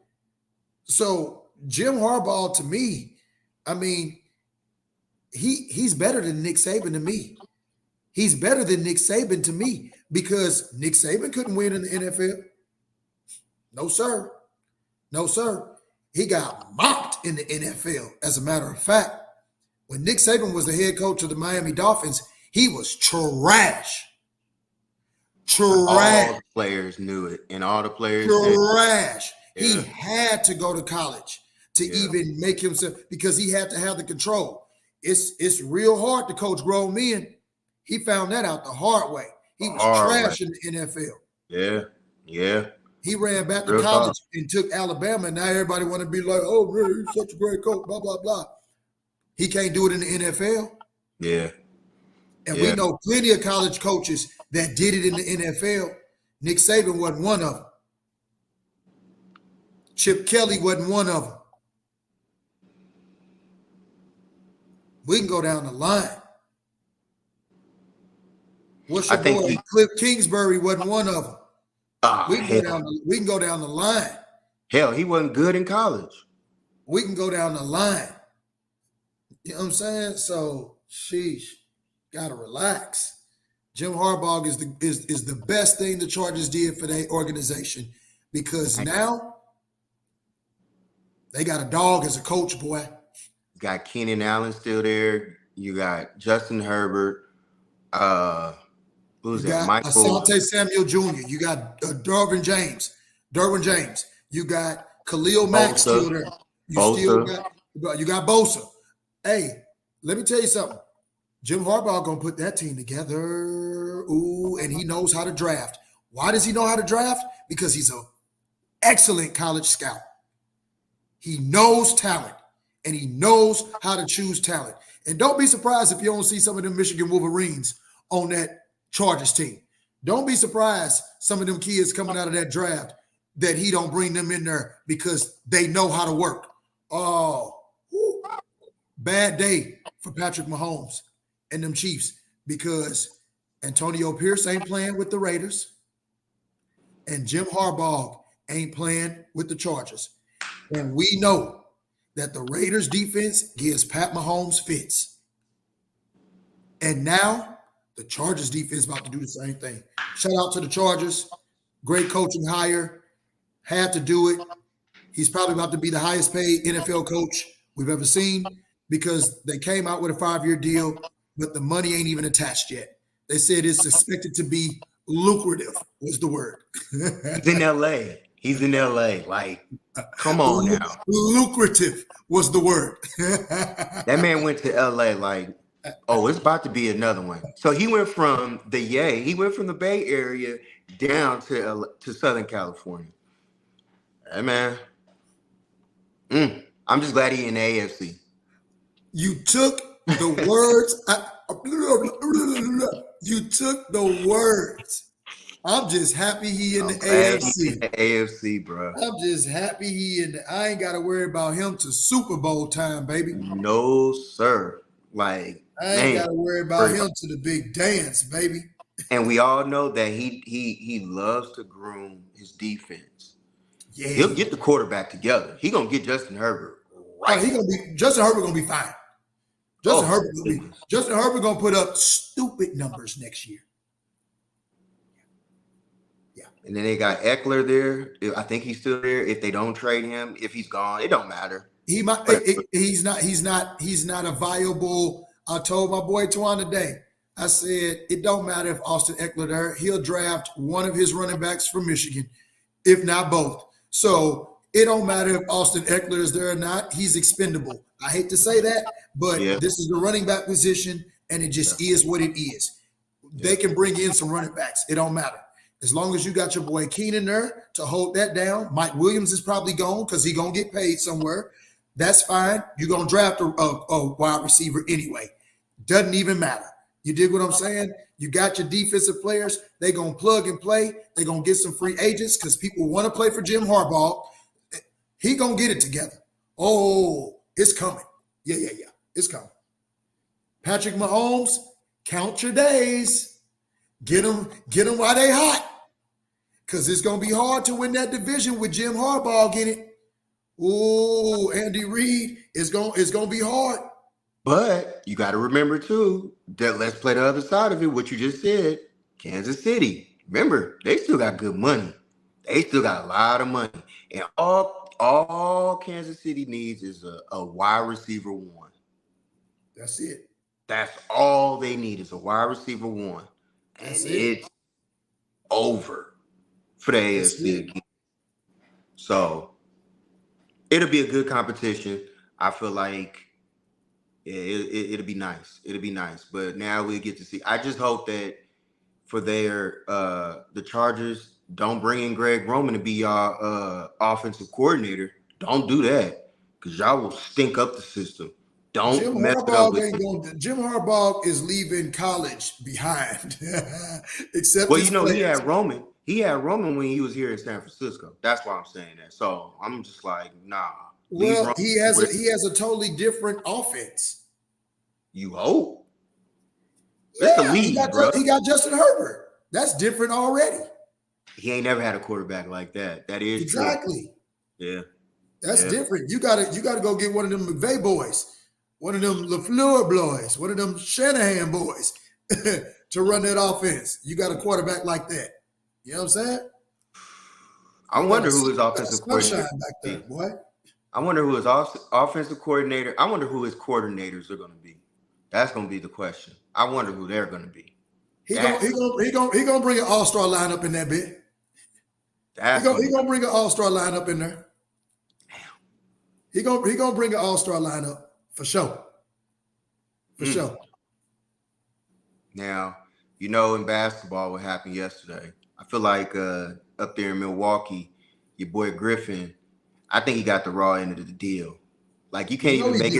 Jim Harbaugh, to me, I mean, he's better than Nick Saban to me. He's better than Nick Saban to me because Nick Saban couldn't win in the NFL. No, sir. No, sir. He got mopped in the NFL. As a matter of fact, when Nick Saban was the head coach of the Miami Dolphins, he was trash. All the players knew it, and all the players trash. Yeah. He had to go to college to even make himself, because he had to have the control. It's real hard to coach grown men. He found that out the hard way. He was trash in the NFL. Yeah. He ran back to college and took Alabama, and now everybody want to be like, oh, man, he's such a great coach, blah, blah, blah. He can't do it in the NFL. Yeah. And we know plenty of college coaches that did it in the NFL. Nick Saban wasn't one of them. Chip Kelly wasn't one of them. We can go down the line. What's your boy? Cliff Kingsbury wasn't one of them. We can go down the line. Hell, he wasn't good in college. We can go down the line. You know what I'm saying? So, sheesh, gotta relax. Jim Harbaugh is the best thing the Chargers did for their organization, because now They got a dog as a coach, boy. You got Keenan Allen still there. You got Justin Herbert. You Who's that? got Michael Asante Samuel Jr. You got Derwin James. Derwin James. You got Khalil Mack still Bosa. there. You still Bosa. got Bosa. Hey, let me tell you something. Jim Harbaugh gonna put that team together. Ooh, and he knows how to draft. Why does he know how to draft? Because he's an excellent college scout. He knows talent, and he knows how to choose talent. And don't be surprised if you don't see some of them Michigan Wolverines on that Chargers team. Don't be surprised some of them kids coming out of that draft that he don't bring them in there because they know how to work. Oh, whew. Bad day for Patrick Mahomes and them Chiefs because Antonio Pierce ain't playing with the Raiders and Jim Harbaugh ain't playing with the Chargers. And we know that the Raiders defense gives Pat Mahomes fits. And now the Chargers defense about to do the same thing. Shout out to the Chargers. Great coaching hire. Had to do it. He's probably about to be the highest paid NFL coach we've ever seen because they came out with a 5-year deal, but the money ain't even attached yet. They said it's expected to be lucrative, was the word. He's in LA. He's in LA. Like, come on now. Lucrative was the word. That man went to LA like, oh, it's about to be another one. So he went from the Bay Area down to Southern California. Hey, man. I'm just glad he in the AFC. You took the words. You took the words. I'm just happy he in the AFC. In the AFC, bro. I'm just happy he in the. I ain't got to worry about him to Super Bowl time, baby. No, sir. Like, I ain't got to worry about him to the big dance, baby. And we all know that he loves to groom his defense. Yeah, he'll get the quarterback together. He gonna get Justin Herbert. Right. Justin Herbert gonna be fine. Justin Herbert gonna put up stupid numbers next year. Yeah. And then they got Eckler there. I think he's still there. If they don't trade him, if he's gone, it don't matter. He might. He's not a viable. I told my boy Twan today. I said it don't matter if Austin Eckler there. He'll draft one of his running backs from Michigan, if not both. So it don't matter if Austin Eckler is there or not. He's expendable. I hate to say that, but this is the running back position, and it just is what it is. They can bring in some running backs. It don't matter. As long as you got your boy Keenan there to hold that down. Mike Williams is probably gone because he's going to get paid somewhere. That's fine. You're going to draft a wide receiver anyway. Doesn't even matter. You dig what I'm saying? You got your defensive players. They're going to plug and play. They're going to get some free agents because people want to play for Jim Harbaugh. He going to get it together. Oh, it's coming. Yeah. It's coming. Patrick Mahomes, count your days. Get them while they hot. Because it's going to be hard to win that division with Jim Harbaugh getting it. Oh, Andy Reid, it's going to be hard. But you got to remember, too, that let's play the other side of it, what you just said, Kansas City. Remember, they still got good money. They still got a lot of money. And all Kansas City needs is a wide receiver one. That's it. That's all they need is a wide receiver one. And it's over for the AFC again. So it'll be a good competition. I feel like it'll be nice. It'll be nice. But now we get to see. I just hope that for the Chargers, don't bring in Greg Roman to be y'all offensive coordinator. Don't do that because y'all will stink up the system. Don't mess it up with Jim Harbaugh is leaving college behind. Except he had Roman. He had Roman when he was here in San Francisco. That's why I'm saying that. So I'm just like, nah. Well, he has a totally different offense. You hope. That's the lead, bro. He got Justin Herbert. That's different already. He ain't never had a quarterback like that. That is exactly. True. Yeah. That's different. You gotta go get one of them McVay boys. One of them LaFleur boys, one of them Shanahan boys to run that offense. You got a quarterback like that. You know what I'm saying? I wonder who his offensive coordinator back there, boy. I wonder who his offensive coordinator. I wonder who his coordinators are going to be. That's going to be the question. I wonder who they're going to be. He gonna bring an all-star lineup in that bit. He gonna bring an all-star lineup in there. He gonna bring an all-star lineup for sure. For sure. Now, in basketball, what happened yesterday? I feel like up there in Milwaukee, your boy Griffin, I think he got the raw end of the deal. Like you can't even make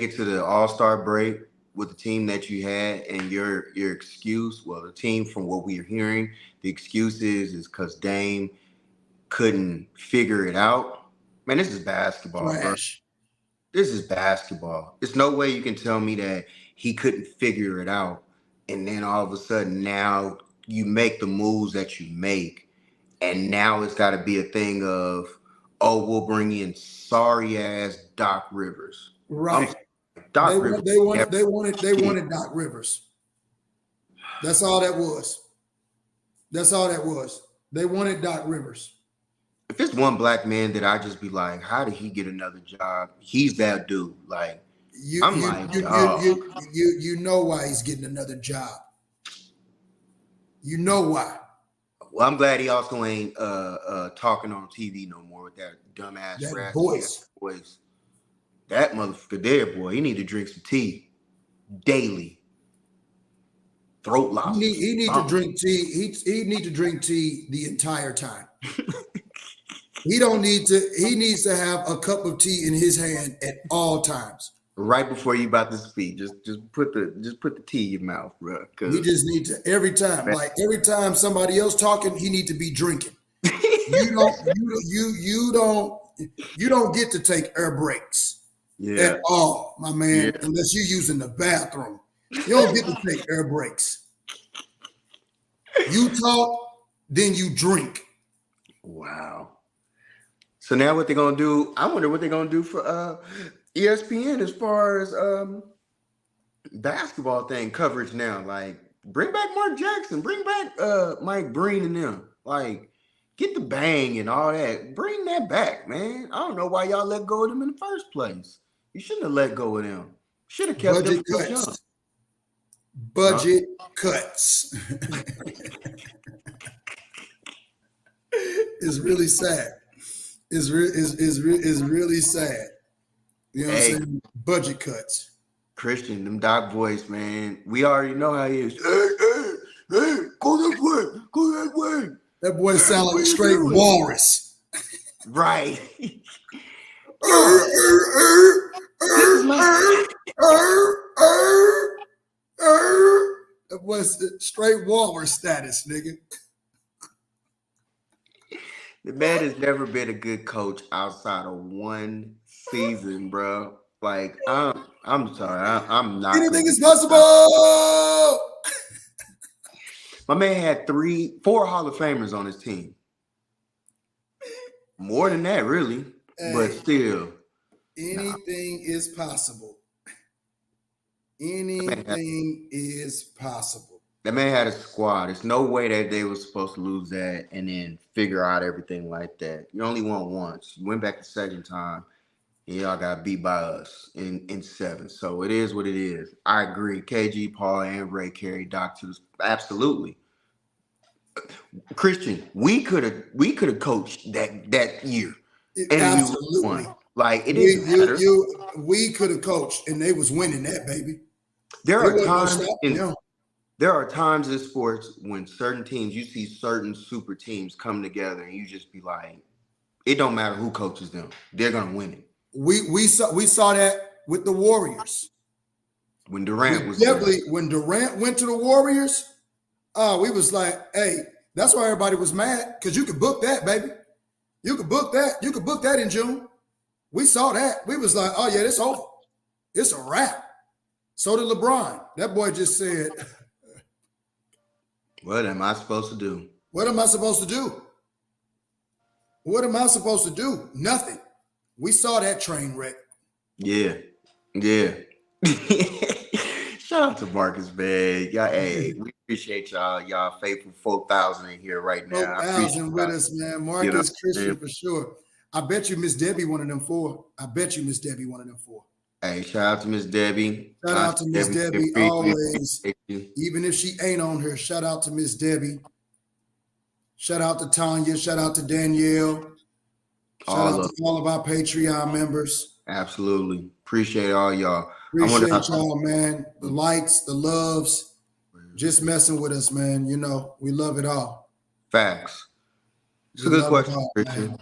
it to the All-Star break with the team that you had, and your excuse. Well, the team, from what we are hearing, the excuse is because Dame couldn't figure it out. Man, this is basketball, bro. This is basketball. There's no way you can tell me that he couldn't figure it out, and then all of a sudden now you make the moves that you make, and now it's got to be a thing of, oh, we'll bring in sorry ass Doc Rivers. Right. Rivers. They wanted Doc Rivers. That's all that was. They wanted Doc Rivers. If there's one black man that I just be like, how did he get another job? He's that dude. Like, you know why he's getting another job. You know why. Well, I'm glad he also ain't talking on TV no more with that dumbass voice. That motherfucker there, boy, he need to drink some tea daily. Throat lobster. He need to drink tea. He need to drink tea the entire time. He needs to have a cup of tea in his hand at all times. Right before you about to speak, just put the tea in your mouth, bro. He just need to every time somebody else talking, he need to be drinking. You don't get to take air breaks at all, my man, unless you're using the bathroom. You don't get to take air breaks. You talk, then you drink. Wow. So now what they're gonna do? I wonder what they're gonna do for ESPN as far as basketball thing coverage now. Like, bring back Mark Jackson, bring back Mike Breen and them. Like, get the bang and all that. Bring that back, man. I don't know why y'all let go of them in the first place. You shouldn't have let go of them. Should have kept them young. Budget cuts. It's really sad. It's really sad. You know what I'm saying? Budget cuts. Christian, them Doc voice, man. We already know how he is. Hey, go this way. Go that way. That boy sound like a straight walrus. Right. That was straight walrus status, nigga. The man has never been a good coach outside of one season, bro. Like, I'm sorry, I'm not. Anything is possible. My man had 4 Hall of Famers on his team. More than that, really, but still. Anything is possible. Anything is possible. That man had a squad. There's no way that they were supposed to lose that and then figure out everything like that. You only won once. You went back the second time, and y'all got beat by us in 7. So it is what it is. I agree. KG, Paul, and Ray carried Doc to the absolutely. Christian, we could have coached that year, and absolutely. We won. Like, it didn't matter. We could have coached, and they was winning that, baby. There are times in sports when certain teams, you see certain super teams come together, and you just be like, it don't matter who coaches them, they're gonna win it. We saw that with the Warriors. When Durant when Durant went to the Warriors, we was like, hey, that's why everybody was mad, because you could book that, baby. You could book that. You could book that in June. We saw that. We was like, oh yeah, it's over. It's a wrap. So did LeBron. That boy just said, what am I supposed to do? What am I supposed to do? What am I supposed to do? Nothing. We saw that train wreck. Yeah. Shout out to Marcus, man. Y'all, hey, we appreciate y'all faithful 4,000 in here right now. 4,000 with us, man. Marcus, Christian, for sure. I bet you Miss Debbie one of them four. I bet you Miss Debbie one of them four. Hey, shout out to Miss Debbie. Shout out to Miss Debbie We always. appreciate you. Even if she ain't on here, shout out to Miss Debbie. Shout out to Tanya. Shout out to Danielle. Shout out to all of our Patreon members. Absolutely. Appreciate all y'all. Appreciate y'all, man. The likes, the loves, just messing with us, man. You know, we love it all. Facts. It's a good question, Richard.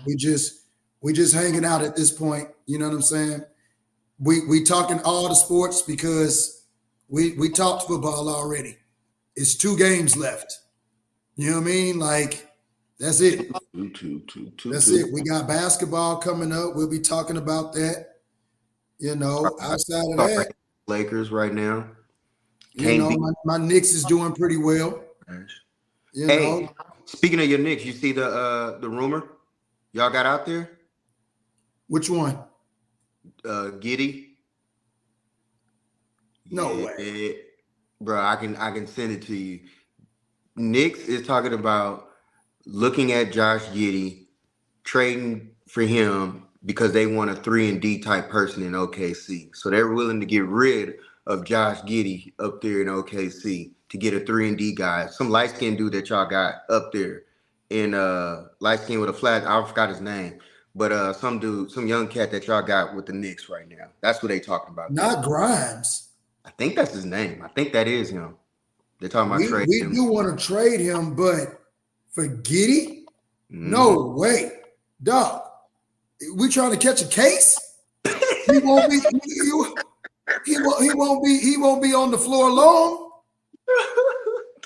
We just hanging out at this point. You know what I'm saying? We talking all the sports because we talked football already. It's 2 games left. You know what I mean? Like, that's it. That's it. We got basketball coming up. We'll be talking about that. You know, outside of that, Lakers right now. You know, my Knicks is doing pretty well. You know. Speaking of your Knicks, you see the rumor y'all got out there? Which one? Giddy. No way. Bro, I can send it to you. Knicks is talking about looking at Josh Giddey, trading for him because they want a 3-and-D type person in OKC. So they're willing to get rid of Josh Giddey up there in OKC to get a 3-and-D guy. Some light-skinned dude that y'all got up there in light-skinned with a flat, I forgot his name. But some dude, some young cat that y'all got with the Knicks right now. That's what they talking about. Not Grimes. I think that's his name. I think that is him. They're talking about trading him. We do want to trade him, but for Giddey? No way. Dog. We trying to catch a case? He won't be he won't be on the floor long.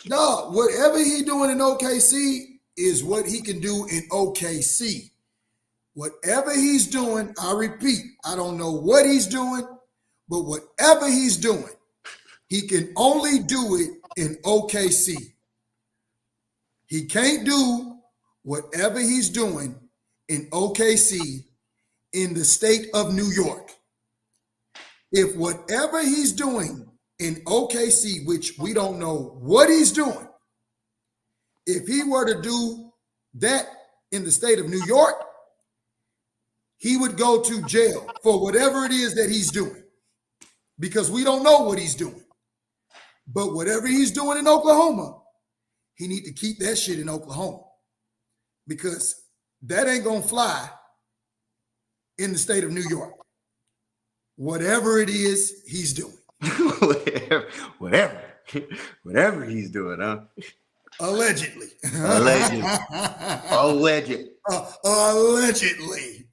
No, whatever he doing in OKC is what he can do in OKC. Whatever he's doing, I repeat, I don't know what he's doing, but whatever he's doing, he can only do it in OKC. He can't do whatever he's doing in OKC in the state of New York. If whatever he's doing in OKC, which we don't know what he's doing, if he were to do that in the state of New York, he would go to jail for whatever it is that he's doing because we don't know what he's doing. But whatever he's doing in Oklahoma, he need to keep that shit in Oklahoma because that ain't going to fly in the state of New York. Whatever it is he's doing. whatever he's doing, huh? Allegedly. Allegedly.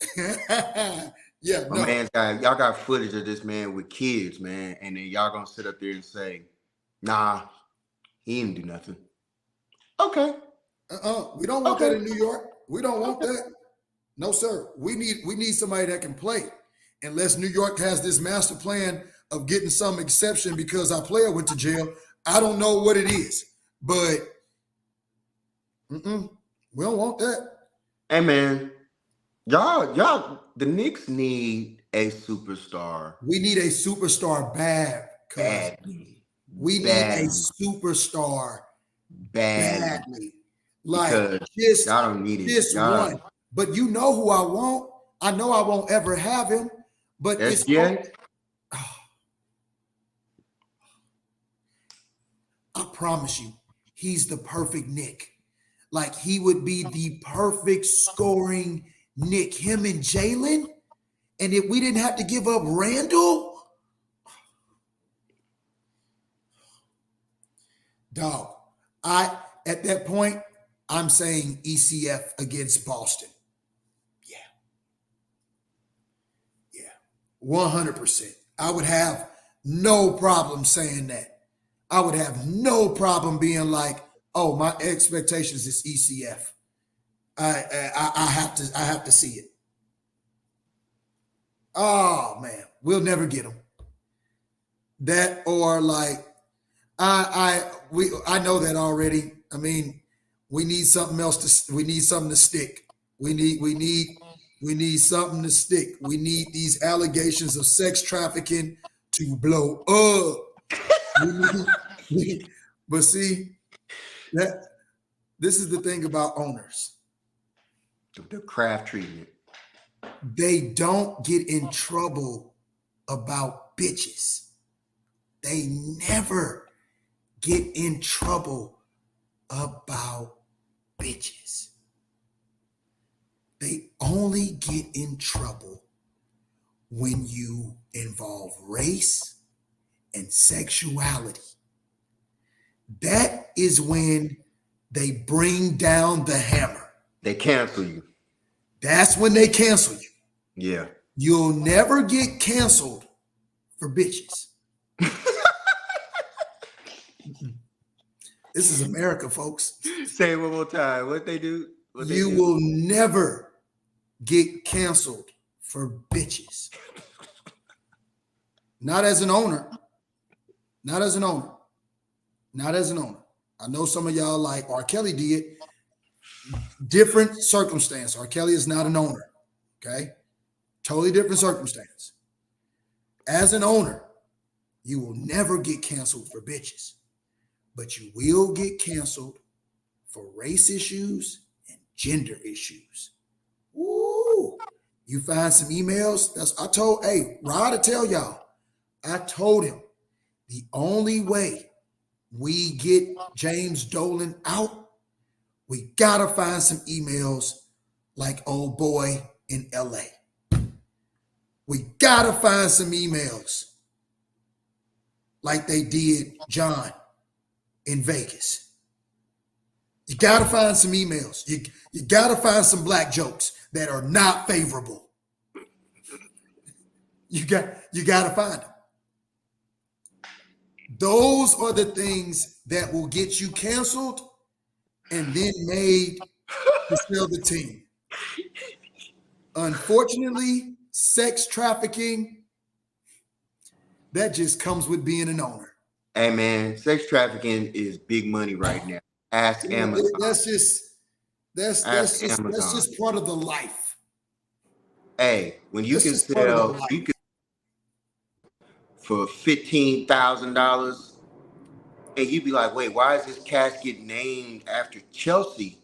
Yeah. My man's got, y'all got footage of this man with kids, man, and then y'all gonna sit up there and say, nah, he didn't do nothing. Okay. We don't want that in New York. We don't want that. No, sir. We need somebody that can play. Unless New York has this master plan of getting some exception because our player went to jail. I don't know what it is, but we don't want that. Hey, man, y'all, the Knicks need a superstar. We need a superstar badly. We need a superstar badly. Like just, y'all don't need it. Just one. But you know who I want. I know I won't ever have him. But it's I promise you, he's the perfect Nick. Like he would be the perfect scoring Nick. Him and Jalen. And if we didn't have to give up Randall, dog. At that point, I'm saying ECF against Boston. 100%. I would have no problem saying that. I would have no problem being like, oh, my expectations is ECF. I have to see it. Oh man, we'll never get them. That or like, I know that already. I mean, we need something else we need something to stick. We need something to stick. We need these allegations of sex trafficking to blow up. But see, this is the thing about owners. The craft treatment. They don't get in trouble about bitches. They never get in trouble about bitches. They only get in trouble when you involve race and sexuality. That is when they bring down the hammer. They cancel you. That's when they cancel you. Yeah. You'll never get canceled for bitches. This is America, folks. Say it one more time. What they do? You will never get canceled for bitches. Not as an owner. Not as an owner. Not as an owner. I know some of y'all like R. Kelly did. Different circumstance. R. Kelly is not an owner. Okay? Totally different circumstance. As an owner, you will never get canceled for bitches, but you will get canceled for race issues and gender issues. Ooh, you find some emails. Rod to tell y'all, I told him the only way we get James Dolan out, we gotta find some emails like old boy in LA. We gotta find some emails like they did John in Vegas. You gotta find some emails. You gotta find some black jokes that are not favorable. You gotta find them. Those are the things that will get you canceled and then made to sell the team. Unfortunately, sex trafficking, that just comes with being an owner. Hey man, sex trafficking is big money right now. Ask Amazon. That's just part of the life. Hey, when you can sell for $15,000, and you be like, wait, why is this casket named after Chelsea?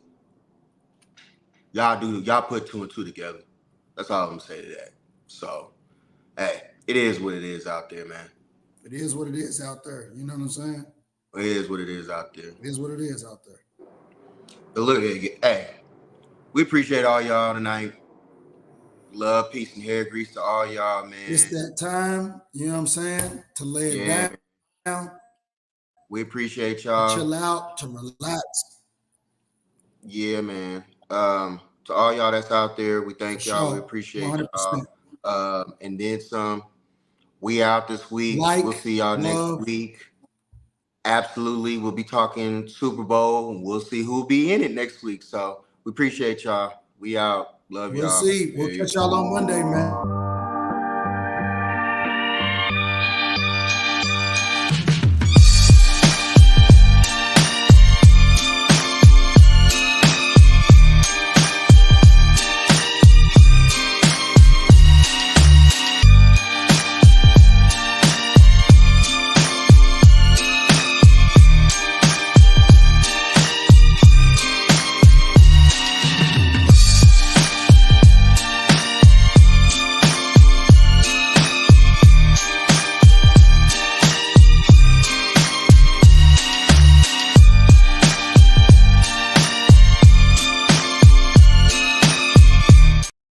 Y'all put two and two together. That's all I'm gonna say to that. So, hey, it is what it is out there, man. It is what it is out there. You know what I'm saying? It is what it is out there. It is what it is out there. But look, hey, we appreciate all y'all tonight. Love, peace, and hair grease to all y'all, man. It's that time, you know what I'm saying, to lay it down. We appreciate y'all. To chill out, to relax. Yeah, man. To all y'all that's out there, we thank y'all. We appreciate 100%. Y'all. And then some. We out this week. We'll see y'all next week. Absolutely. We'll be talking Super Bowl, and we'll see who'll be in it next week. So we appreciate y'all. We out. Love y'all. We'll see. We'll catch y'all on Monday, man.